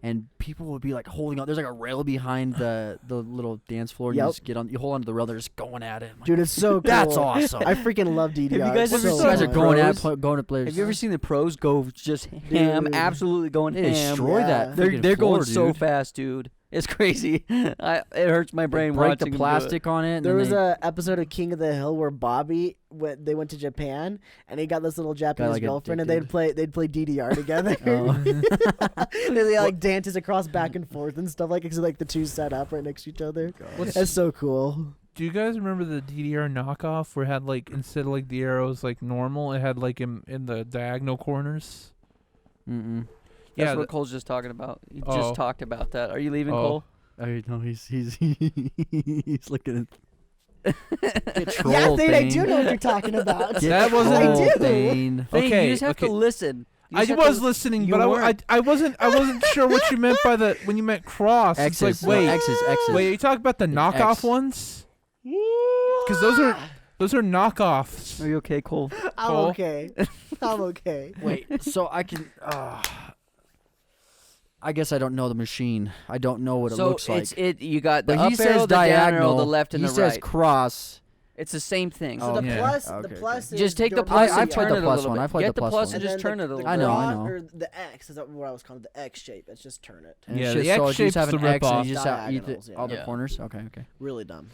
and people would be like holding on. There's like a rail behind the little dance floor. And Yep. You just get on. You hold onto the rail. They're just going at it. I'm like, Dude, it's so cool. that's awesome. I freaking love DDR. you guys It's ever so seen you guys are fun. going at Pros? going to players. Have you ever seen the pros go just ham? Dude. Absolutely going They ham. destroy Yeah. that? They're freaking going floor, so dude. fast, dude. It's crazy. It hurts my They brain break watching the them do it. plastic on it. And There then was they, a episode of King of the Hill where Bobby they went to Japan and he got this little Japanese like, girlfriend and addicted. they'd play DDR together. Oh. And they like dances across back and forth and stuff like so like the two set up right next to each other. What's- That's so cool. Do you guys remember the DDR knockoff where it had like instead of like the arrows like normal, it had like in the diagonal corners? Mm-mm. That's Yeah. what Cole's just talking about. He Oh. just talked about that. Are you leaving, Oh. Cole? I know he's he's looking at Yeah, troll Thane, I thing. do know what you're talking about. Get That wasn't- I troll do. Thane. Thane, Okay, you just have to okay. listen. You I just have to was listening, you but weren't. I wasn't sure what you meant by the when you meant cross. X's. It's like wait, X's. wait, are you talking about the It's knockoff X. ones? Because those are knockoffs. Are you okay, Cole? I'm Cole? okay. I'm okay. Wait, so I can. I guess I don't know the machine. I don't know what it So looks like. you got the But he up arrow, says the down arrow, diagonal. the left, and he the says right. cross. It's the same thing. So Oh, the yeah. plus, Okay, the okay. plus is Just take the your plus I and played turn the it a plus little one. bit. I played Get the the plus plus one. and And just then turn it a the little I bit. know, I cross- know. Or the X is what I was calling the X shape. It's just turn it. And Yeah, it's the just, so X you just shape's have an the X and ripoff. you just have Diagonals, all the yeah. corners. Okay, okay. Really dumb.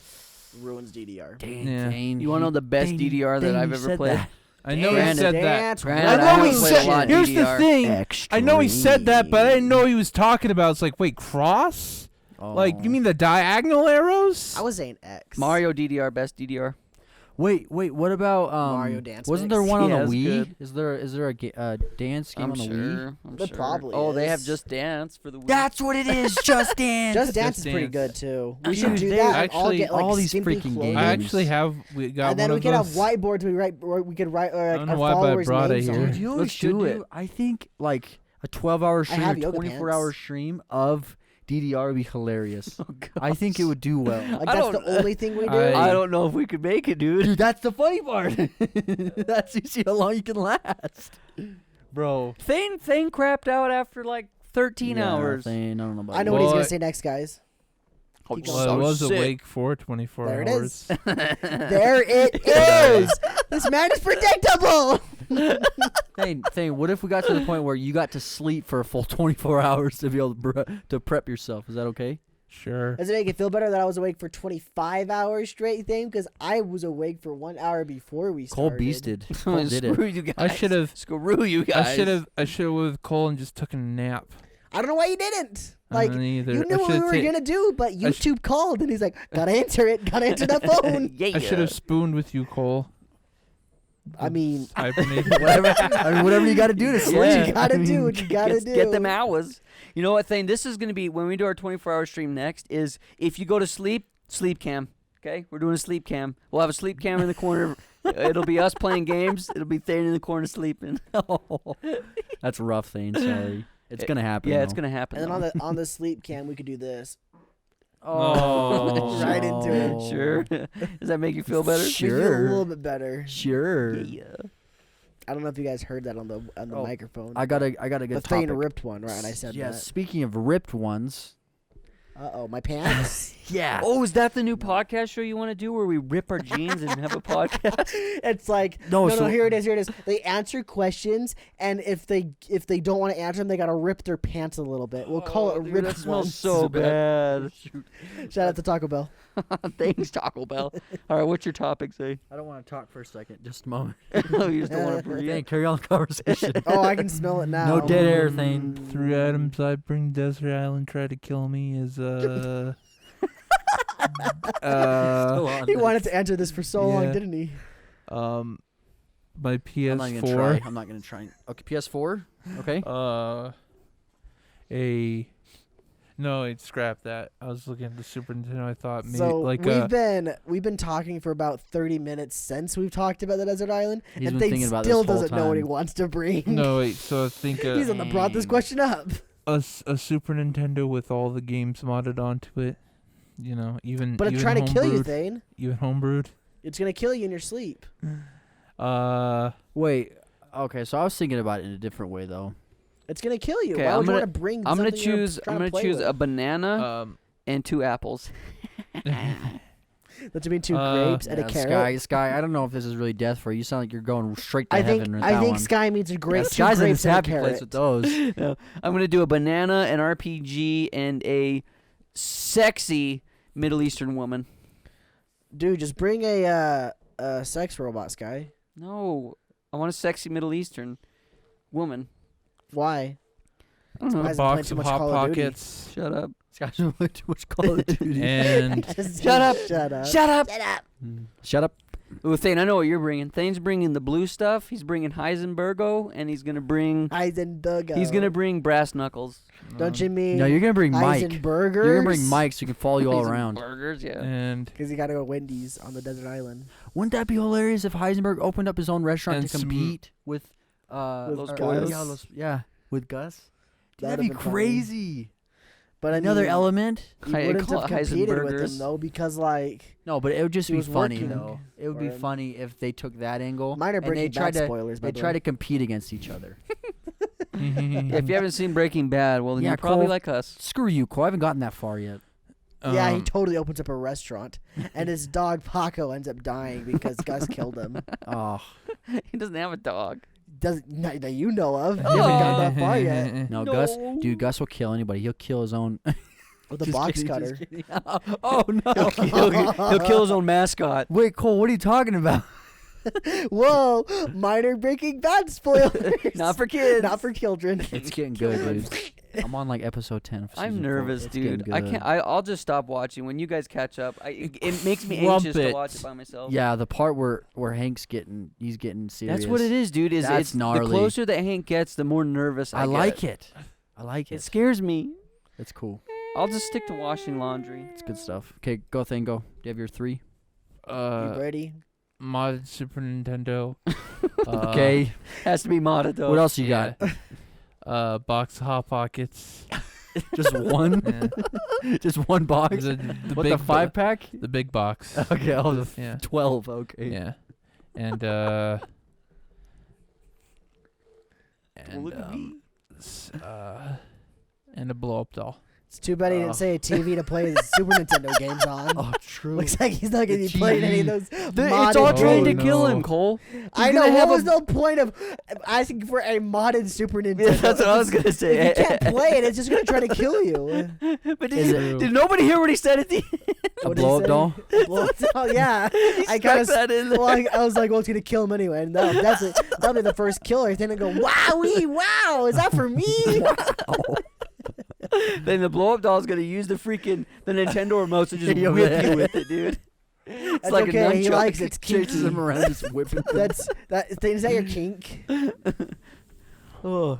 Ruins DDR. Dang, Yeah. Dane, You want to know the best Dane, DDR that Dane, I've you ever said played? that. I know he Granted, said that. Dance Granted, I I know haven't he played a lot said. of Here's the DDR. thing. I know he said that, but I didn't know he was talking about. It's like, wait, cross? Like, Oh. you mean the diagonal arrows? I was saying X. Mario DDR, best DDR. Wait, what about Mario Dance Wasn't Mix? there one on Yeah, the it's Wii? good. Is there a dance game I'm on the Wii? sure. I'm There sure. probably Oh, they have is. Just Dance for the Wii. That's what it is. Just Dance. Just Dance Just is pretty good Dance. too. We Dude, should do they that. and all actually- get like all these skimpy freaking clothing. I games. actually have. We got And then one we of could have those. whiteboards. We could write I don't know our why, but I followers' brought it names here. on. Dude, you know what we Let's should do it. do? I think like a 12-hour stream have or yoga 24-hour pants. stream of DDR would be hilarious. Oh, God. I think it would do well. Like I that's don't- the only thing we do. I- I don't know if we could make it, dude. Dude, that's the funny part. That's you see how long you can last, bro. Thane crapped out after like 13 hours. I don't know about I know you. what he's Well, gonna say next, guys. Keep Well, going. I was sick. awake for 24 There it hours. is. There it is. This man is predictable. Thane, what if we got to the point where you got to sleep for a full 24 hours to be able to prep yourself? Is that okay? Sure. Does it make it feel better that I was awake for 25 hours straight, thing? Because I was awake for 1 hour before we started. Cole beasted. Cole did Screw it. you guys. I should have. Screw you guys. I should have with Cole and just took a nap. I don't know why you didn't. Like, Either. you knew what we were going to do, but YouTube called, and he's like, gotta answer it. Gotta answer that phone. Yeah. I should have spooned with you, Cole. I mean, whatever. Whatever you got to do to sleep. what you gotta do, what you gotta do. Get them hours. You know what, Thane? This is going to be, when we do our 24-hour stream next, is if you go to sleep cam. Okay? We're doing a sleep cam. We'll have a sleep cam in the corner. It'll be us playing games. It'll be Thane in the corner sleeping. That's rough, Thane. Sorry. It's going to happen. Yeah, it's though. going to happen. And then though. on the sleep cam, we could do this. Oh. Right into it. Sure. Does that make you feel better? Make you Sure. a little bit better. Sure. Yeah. I don't know if you guys heard that on the Oh, microphone. I got a good But Thane topic. ripped one, right? And I said Yeah, that. speaking of ripped ones. Uh-oh, my pants. Yeah. Oh, is that the new podcast show you want to do where we rip our jeans and have a podcast? It's like No, no, so- here it is. They answer questions, and if they don't want to answer them, they gotta rip their pants a little bit. We'll call it Dude, ripped that smells ones. so bad. Shout out to Taco Bell. Thanks, Taco Bell. All right, what's your topic, say? I don't want to talk for a second. Just a moment. Oh, you just don't want to breathe. Thane, carry on the conversation. Oh, I can smell it now. No dead air, Thane. 3 items I bring Desert Island try to kill me is Go on. He wanted to answer this for so long, Yeah. didn't he? my I'm not gonna PS4. try. I'm not gonna try. Okay, PS4. Okay. No, wait, scrap that. I was looking at the Super Nintendo. I thought maybe So like we've been talking for about 30 minutes since we've talked about the desert island, He's and been Thane thinking about still this whole doesn't know what he time. wants to bring. no wait. So I think He's the one that brought this question up. a Super Nintendo with all the games modded onto it. You know, even But it's even trying to kill you, homebrewed- Thane. Even homebrewed. It's gonna kill you in your sleep. Wait. Okay, so I was thinking about it in a different way though. It's gonna kill you. Okay, Why I'm would you gonna- want to bring? I'm gonna something you're choose. trying I'm to gonna play choose with? a banana and 2 apples. That should mean 2 grapes and a carrot. Sky. I don't know if this is really death for you. You sound like you're going straight to I heaven think with I that think one. Sky means a grape. Yeah, 2 Sky's in grapes his and a happy carrot. place with those. No, I'm gonna do a banana, an RPG, and a sexy Middle Eastern woman. Dude, just bring a sex robot, Sky. No, I want a sexy Middle Eastern woman. Why? I don't Why know. is a it playing box too of much Hot Call of Duty? Pockets Shut up. Sky's doing way too much Call of Duty. and Shut up. Shut up. Shut up. Shut up. Ooh, Thane, I know what you're bringing. Thane's bringing the blue stuff. He's bringing Heisenbergo, and he's gonna bring. Heisenberg. He's gonna bring brass knuckles. Don't you mean? No, you're gonna bring Mike. Heisenbergers? You're gonna bring Mike so he can follow you all around. Burgers, yeah. and Because you gotta go Wendy's on the desert island. Wouldn't that be hilarious if Heisenberg opened up his own restaurant And to some- compete with Those or- guys? yeah, with Gus? Dude, that'd That'd be have been funny. crazy. But Another I mean, element. You I wouldn't call have it competed with Heisenbergers. him though, because like No, but it would just He be was funny working though. It would for be him. funny if they took that angle mine are and they Breaking tried Bad to spoilers. By they the try way. to compete against each other. If you haven't seen Breaking Bad, well, then Yeah, you're probably Cole. like us. Screw you, Cole. I haven't gotten that far yet. Yeah, he totally opens up a restaurant, and his dog Paco ends up dying because Gus killed him. Oh He doesn't have a dog. Doesn't that you know of? You haven't gotten that far yet no, Gus, dude, Gus will kill anybody. He'll kill his own. with a Just box kidding, cutter. just kidding. Oh no! He'll kill his own mascot. Wait, Cole, what are you talking about? Whoa, minor Breaking Bad spoilers. Not for kids. Not for children. It's getting good, dude. I'm on like episode 10 of I'm season 4. nervous, It's getting dude. I good. can't. I'll just stop watching when you guys catch up. It makes me anxious to Crumpet. watch it by myself. Yeah, the part where Hank's getting serious. That's what it is, dude. That's It's gnarly. the closer that Hank gets, the more nervous I I get. like it. I like It it. scares me. It's cool. I'll just stick to washing laundry. It's good stuff. Okay, go Thane, go. Do you have your 3? You ready? modded Super Nintendo. Okay. Has to be modded though. What else you got? Box of Hot Pockets. Just one? Yeah. Just one box? The What, big the 5-pack? The big box. Okay, oh, the Yeah. 12. Okay. Yeah. And Look at me. and a blow up doll. It's too bad he didn't say a TV to play his Super Nintendo games on. Oh, true. Looks like he's not going to The be playing any of TV. those. It's all modded trying to games. kill no. him, Cole. I He's know. gonna What have was a- the point of asking for a modded Super Nintendo? Yeah, that's what I was gonna say. If you can't play it, it's just going to try to kill you. But Is did nobody hear what he said at the end? A What did he blow-up say? doll? A blow-up doll, yeah. He I stuck kind of. that in there. Well, I was like, well, it's going to kill him anyway. And that'll be the first killer. Then I go, wow, is that for me? Then the blow up doll is gonna use the Nintendo remote to just Yeah, whip man. you with it, dude. It's That's like okay. a He nunchuck. likes it. It's Chases kinky. him around, just whipping. Is that your kink? Oh.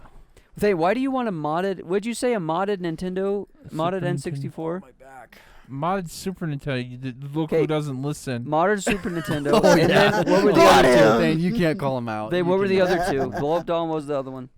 Hey, why do you want a modded? Would you say a modded Nintendo, modded N64, My back. Modded Super Nintendo. Look Okay. who doesn't listen. modded Super Nintendo, Oh, and yeah. then what were the Got other him. two? Thing, you can't call him out. What were the other two? Blow up doll and what was the other one?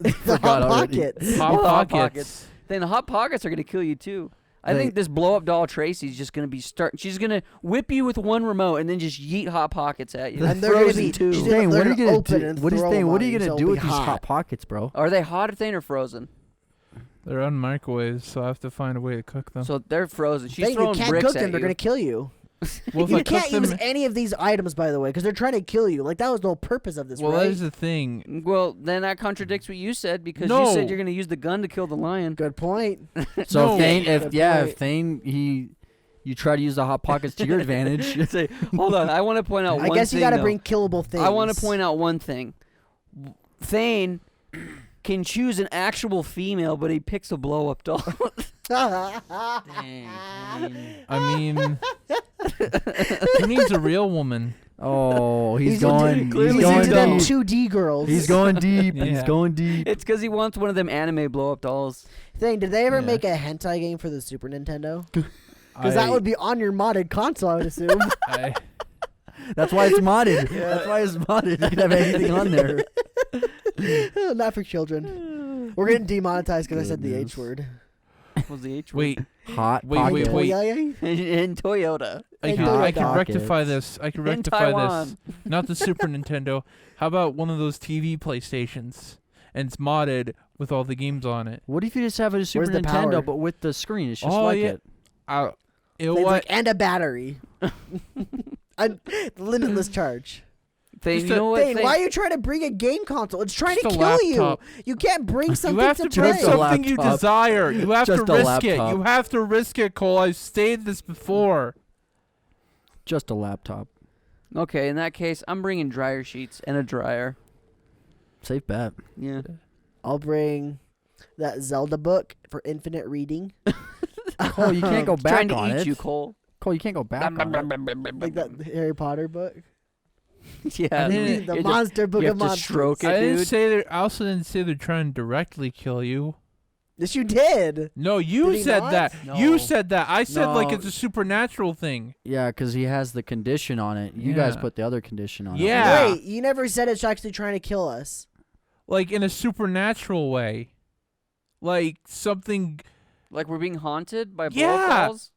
The Forgot Hot already. Pockets. Hot Well, Hot Pockets. Then the Hot Pockets are gonna kill you too. I They- think this blow up doll Tracy's just gonna be She's gonna whip you with one remote and then just yeet Hot Pockets at you. And they're gonna Frozen be- too. she's Thing, They're what are you gonna gonna open do? and What is throw thing? them What are on you you, gonna so do it'll with be these hot. hot pockets, bro? Are they hot thing or frozen? They're on microwaves, so I have to find a way to cook them. So they're frozen. She's Thing, you throwing can't bricks cook them. at They're you. gonna kill you. well, if You I cook can't them, use any of these items, by the way, because they're trying to kill you. Like that was the whole purpose of this, well, right? that is the thing. Well, then that contradicts what you said because you No. said you're gonna use the gun to kill the lion. Good point. So No. if Thane, Good if point. Thane, you try to use the hot pockets to your advantage. Say, hold on, I want to point out I one guess you thing. got to though. bring killable things. I want to point out one thing. Thane can choose an actual female, but he picks a blow up doll. I mean, he needs a real woman. Oh, he's He's going. clearly He's He's going into them deep. 2D girls. He's going deep. He's Yeah. going deep. It's because he wants one of them anime blow up dolls. Thing, did they ever Yeah. make a hentai game for the Super Nintendo? Because that would be on your modded console, I would assume. That's why it's modded. That's why it's modded. You can have anything on there. Not for children. We're getting demonetized because I said the Goodness. H word. What was the H Wait, Hot Wait, pocket. wait, wait. in Toyota. I can, Nintendo I can pockets. rectify this. I can In rectify Taiwan. this. Not the Super Nintendo. How about one of those TV PlayStations? And it's modded with all the games on it. What if you just have a Super Where's the Nintendo, power? but with the screen? It's just Oh, like yeah. it. You know Things what? like, and a battery. Limitless charge. Thing, Just you a- know what? Thing, Thing? why are you trying to bring a game console? It's trying Just to a kill you. laptop. You can't bring You something have to to play. bring Just a something you laptop. desire. You have Just to a risk it. laptop. You have to risk it, Cole. I've stated this before. Just a laptop. Okay, in that case, I'm bringing dryer sheets and a dryer. Safe bet. Yeah. I'll bring that Zelda book for infinite reading. Cole, you can't go Trying back to on eat it. you, Cole. Cole, you can't go back on it. Like that Harry Potter book. Yeah. didn't- The you monster book you of have to monsters. stroke it, I didn't dude. say that. I also didn't say they're trying to directly kill you. Yes, you did. No, you Did he said not? that. No. You said that. I said like No. it's a supernatural thing. Yeah, because he has the condition on it. You guys Yeah. put the other condition on it. Yeah. Wait, you never said it's actually trying to kill us. Like in a supernatural way. Like something. Like we're being haunted by blow Yeah. dolls?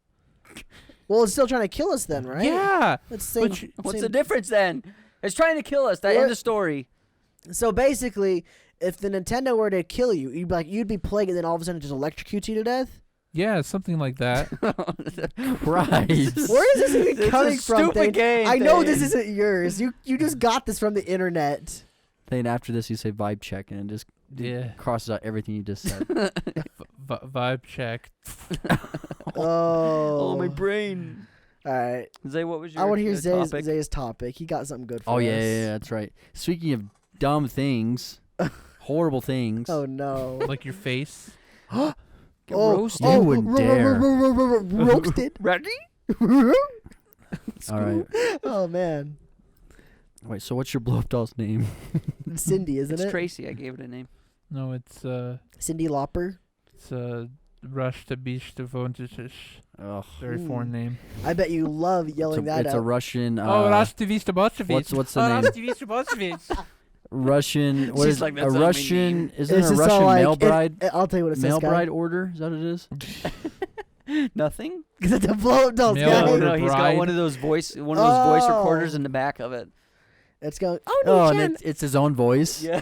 Well, it's still trying to kill us then, right? Yeah. That's the same, But you- What's same- the difference then? It's trying to kill us. That What? end of story. So basically, if the Nintendo were to kill you, you'd be playing it, then all of a sudden it just electrocutes you to death. Yeah, something like that. Christ. Where is this even It's a coming from? stupid Thane? game, I know Thane. this isn't yours. You just got this from the internet. Then after this, you say vibe check, and it just Yeah. crosses out everything you just said. Vibe check. Oh, Oh, my brain. All right, Zay, what was your I want to hear your Zay's, topic? Zay's topic. He got something good for Oh us. yeah, that's right. Speaking of dumb things, horrible things. Oh no. Like your face. Get Oh, roasted. You wouldn't dare. Roasted. Ready? All right. Oh man, Wait. So what's your blow up doll's name? it's Cindy, isn't It's it? Tracy. I gave it a name. No, it's Cindy Lauper. Rush to Beach to Vontish. Ugh. Very Hmm. foreign name. I bet you love yelling that It's out. a Russian. Oh, Rush to Beach to Botsevich. what's the name? Russian. What She's is like, a "That's not my Russian? name." Isn't It's it a just all Russian like, male bride? I'll tell you what it says. Male guy. bride order? Is that what it is? Nothing. Because it's a blow up dolls, Male guy. No, order no, he's got bride. one of those voice recorders in the back of it. It's going. Oh, Oh, and it's his own voice. Yeah.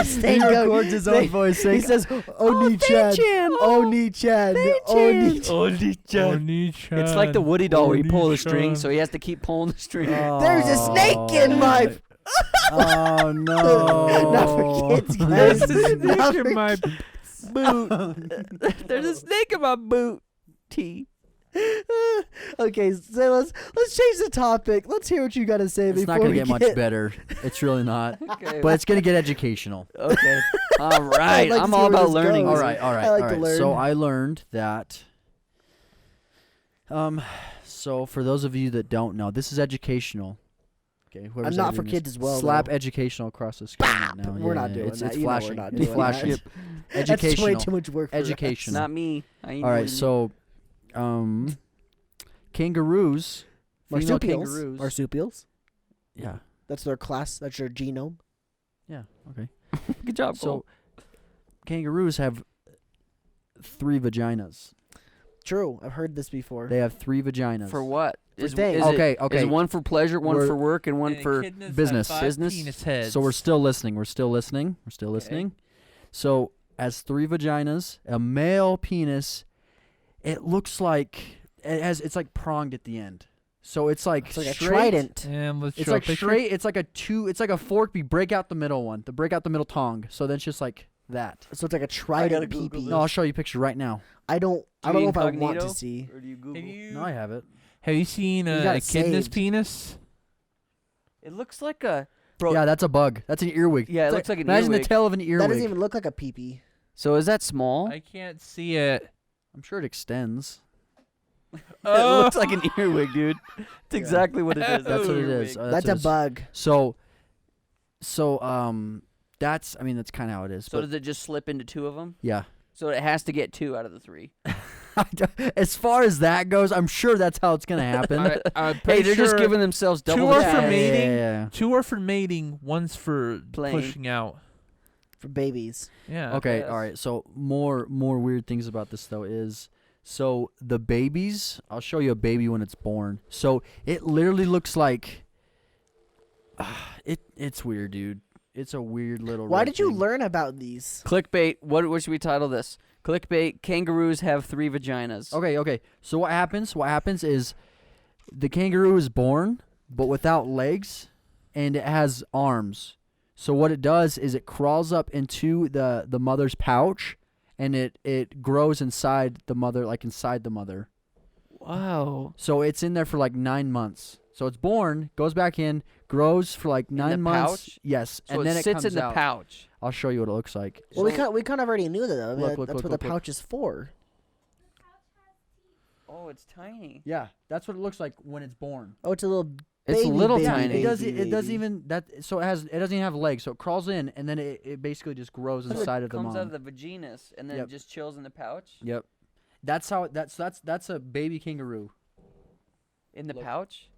He records his own voice saying, He says, Oni-chan, Oni-chan, Oni-chan. Oni-chan. It's like the Woody doll where you pull the Oni-chan. string, so he has to keep pulling the string. There's a snake in my... Oh, no. Not for kids, There's guys. a Not snake for in my boot. There's a snake in my boot. Okay, so let's change the topic. Let's hear what you got to say It's before not going we to get much better. It's really not. Okay. But it's going to get educational. Okay. All right. like to I'm see all where about this learning. goes. All right. I like to learn. So I learned that. So for those of you that don't know, this is educational. Okay, I'm whoever's not for editing kids this, as well. Slap though. educational across the screen right now. We're not Yeah, doing it's, that. It's You know we're flashing. not It's doing flashing. that. That's Educational. way too much work for us. Educational. Not me. I ain't All right, doing so kangaroos, female Marsupials. kangaroos. Marsupials. Yeah. That's their class. That's their genome. Yeah. Okay. it. Good job, So Cole. kangaroos have 3 vaginas. True. I've heard this before. They have 3 vaginas. For what? For Is things. it- Okay. Is one for pleasure, one We're- for work, and one for business. Business. So we're still listening. We're still listening. So as 3 vaginas, a male penis, it looks like it's like pronged at the end. So it's like It's like a straight. trident. And let's It's show like a picture. straight. It's like a fork. We break out the middle one. Break out the middle tongue. So then it's just like that. So it's like a gotta trident Google pee-pee. No, I'll show you a picture right now. I don't you know if I want incognito? to see. Or do you Google? Have you, No, I have it. have you seen You got a it echidna's saved. penis? It looks like a. Bro, Yeah, that's a bug. That's an earwig. Yeah, it It's looks like an imagine earwig. the tail of an That earwig. doesn't even look like a pee-pee. So is that small? I can't see it. I'm sure it extends. It looks like an earwig, dude. It's exactly what it is. That's what it is. That's what a it is. bug. So that's kind of how it is. So but does it just slip into 2 of them? yeah. So it has to get 2 out of the 3. As far as that goes, I'm sure that's how it's gonna happen. Hey, they're just giving themselves double 2 the are chance. for mating. Yeah. 2 are for mating. One's for Playing. pushing out. For babies. Yeah. Okay, Yes. all right. So more weird things about this though is so the babies. I'll show you a baby when it's born. So it literally looks like it's weird, dude. It's a weird little. Why red did you thing. learn about these? Clickbait. What should we title this? Clickbait. Kangaroos have 3 vaginas. Okay. So what happens? What happens is the kangaroo is born, but without legs, and it has arms. So what it does is it crawls up into the mother's pouch, and it grows inside the mother, like inside the mother. Wow. So it's in there for like 9 months. So it's born, goes back in, grows for like 9 the months. pouch? Yes, So and then it it sits comes in the out. pouch. I'll show you what it looks like. Well, So- we kind of already knew that. Though. I mean, Look, look, that's look, what look, the look. pouch is for. Oh, it's tiny. Yeah, that's what it looks like when it's born. Oh, it's a little. It's baby, little baby, tiny. It does. baby, It doesn't baby. even that. So it doesn't even have legs. So it crawls in, and then it basically just grows So inside it of the comes mom. out of the vaginas and then Yep. it just chills in the pouch. Yep. That's how. That's a baby kangaroo. In the Look. pouch.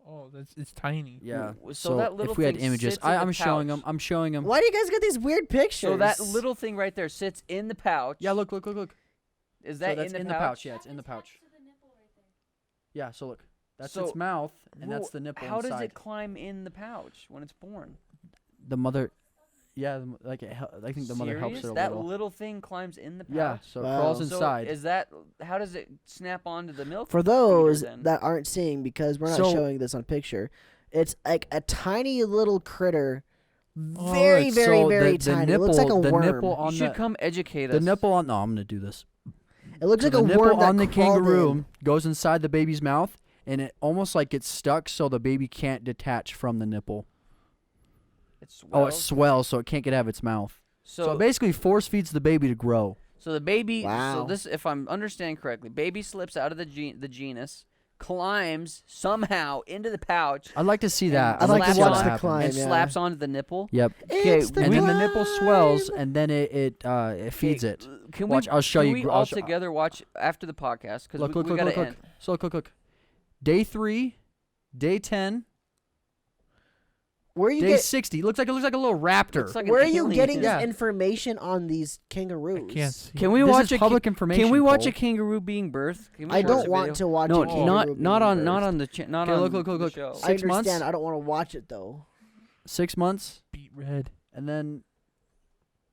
Oh, it's tiny. Yeah. So that little if we had thing images, sits in the I'm showing pouch. them. I'm showing them. Why do you guys get these weird pictures? So that little thing right there sits in the pouch. Yeah. Look. Is So that that's in the pouch? Yeah, it's in the pouch. Yeah. So look. That's So, its mouth, and Well, that's the nipple How inside. does it climb in the pouch when it's born? The mother. Yeah. I think the mother helps it Serious? a That little. little thing climbs in the pouch. Yeah. So it Wow. crawls So inside. So is that how does it snap onto the milk? For those feeder then? that aren't seeing, because we're not So- showing this on picture, it's like a tiny little critter, Oh, very, look, very, so very the tiny. It looks like a the worm. nipple You on should the come educate us. the nipple on. No, I'm gonna do this. It looks So like the a nipple worm that on the crawled kangaroo in. goes inside the baby's mouth, and it almost like gets stuck, so the baby can't detach from the nipple. It swells. Oh, it swells, so it can't get out of its mouth. So it basically force feeds the baby to grow. So the baby. Wow. So this, if I'm understanding correctly, baby slips out of the genus, climbs somehow into the pouch. I'd like to see that. I'd like to slaps watch on- the happen. climb. and yeah. slaps onto the nipple. Yep. Okay, It's the And then the climb. nipple swells, and then it feeds Okay, it. Can Watch, we? I'll show can you We gr- all I'll sho- together watch after the podcast because Look, we look, gotta look. end. So look. Day 3, day 10. Where are you Day 60. It looks like a little raptor. Looks like Where are an you alien. getting Yeah. this information on these kangaroos? I can't see. Can we This watch is a public information. Can we watch Cole. a kangaroo being birthed? Can we I watch don't a want video? to watch No, a kangaroo not being not birthed. on the not Okay, on look. the show. I 6 understand. months? I don't want to watch it though. 6 months, Beat red. and then.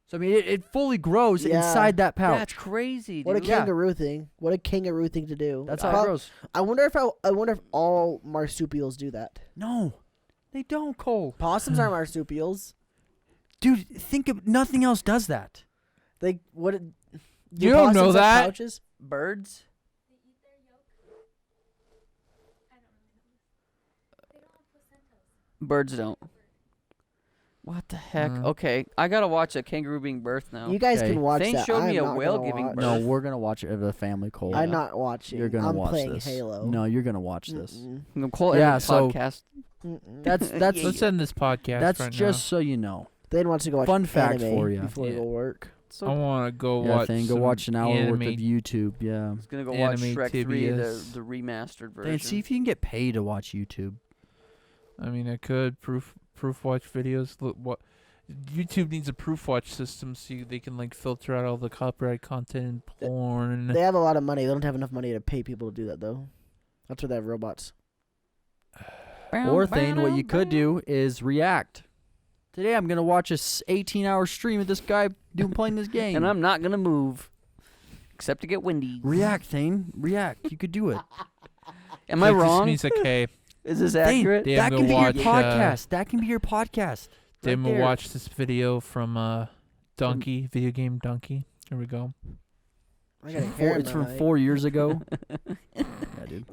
So I mean, it fully grows Yeah. inside that pouch. That's crazy, dude. What a Yeah. kangaroo thing! What a kangaroo thing to do. That's how it grows. I wonder if all marsupials do that. No, they don't, Cole. Possums are marsupials. Dude, think of nothing else does that. They what? You don't know possums have that. Pouches? Birds? Birds don't. What the heck? Okay, I gotta watch a kangaroo being birthed now. You guys Okay. can watch Thane that. showed I'm me a not whale gonna giving watch. birth. No, we're gonna watch it as a family, Cole. I'm not watching. You're gonna I'm watch playing this. Halo. No, you're gonna watch this. Mm-mm. Call Yeah, every so- podcast. Mm-mm. That's Let's end this podcast that's right just so you know. Thane wants to go watch Fun fact anime for ya. before we Yeah. go work. So now. I want to go Yeah, watch. thing. Go some watch an hour worth anime. of YouTube. Yeah. I was gonna go watch Anime Shrek 3, tibias. the remastered version. And see if you can get paid to watch YouTube. I mean, I could proof watch videos. Look, what YouTube needs a proof watch system so they can like filter out all the copyright content and porn. They have a lot of money. They don't have enough money to pay people to do that though. That's why they have robots. Or Thane, what you could do is react. Today I'm gonna watch a 18-hour stream of this guy playing this game. And I'm not gonna move, except to get windy. React, Thane. React. You could do it. Am I That just wrong? means okay. Is this Thane, accurate? Damn, that go can be watch, your podcast. That can be your podcast. Then Right we'll there. watch this video from Donkey, video game Donkey. Here we go. I got a hair in It's my from eye. 4 years ago. Yeah, dude.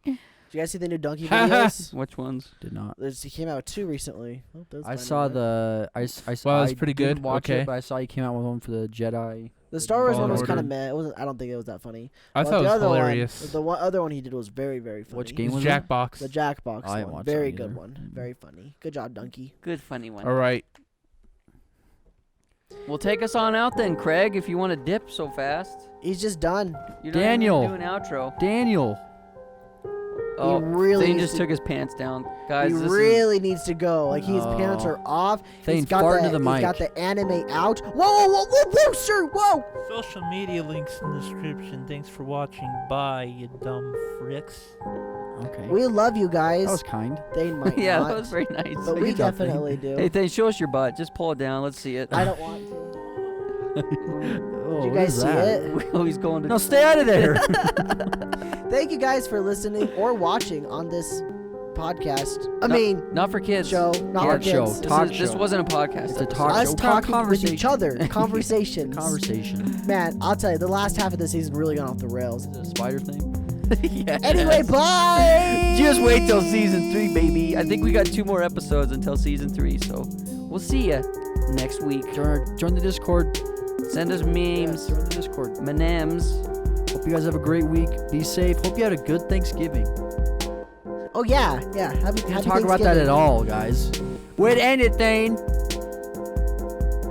Did you guys see the new Donkey videos? Which ones? Did not. He came out with 2 recently. Oh, that's I fine saw with that. Well, it's pretty didn't good. Watch Okay. it, but I saw he came out with one for the Jedi. The Star Wars one was Fallen kind of Order. meh. It wasn't. I don't think it was that funny. I But thought it the was other hilarious. One, other one he did was very, very funny. Which game It's was it? Jackbox. The Jackbox I didn't one. watch that Very either. good one. Very funny. Good job, Donkey. Good funny one. All right. Well, take us on out then, Craig. If you want to dip so fast. He's just done. You Daniel. Do an outro. Daniel. Oh, really Thane needs just to- took his pants down, guys. He this really needs to go. Like his pants Oh. are off. Thane, He's got fart the, into the he's mic. got the anime out. Whoa, whoa, whoa, whoa, whoa, sir, whoa! Social media links in the description. Thanks for watching. Bye, you dumb fricks. Okay. We love you guys. That was kind. They might yeah, not, that was very nice. but we Good job, Thane. definitely do. Hey, Thane, show us your butt. Just pull it down. Let's see it. I don't want to. Oh, Did you what guys is see that? it? Oh, he's going to. No, stay out of there. Thank you guys for listening or watching on this podcast. I No, mean, not for kids. show, not for Talk show. kids. This wasn't a podcast. It's a episode. talk Us show. What kind of talking with each conversation? other. Conversations. Conversation. Man, I'll tell you, the last half of the season really gone off the rails. Is it a spider thing? Yes. Anyway, bye! Just wait till season 3, baby. I think we got 2 more episodes until season 3, so we'll see ya next week. Join the Discord. Send us memes, Join the Discord. M&Ms. Hope you guys have a great week. Be safe. Hope you had a good Thanksgiving. Oh, yeah. Happy We didn't talk about that at all, guys. Wait, end it, Thane.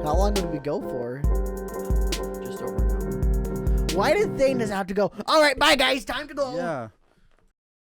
How long did we go for? Just over an hour. Why did Thane just have to go, all right, bye, guys, time to go? Yeah.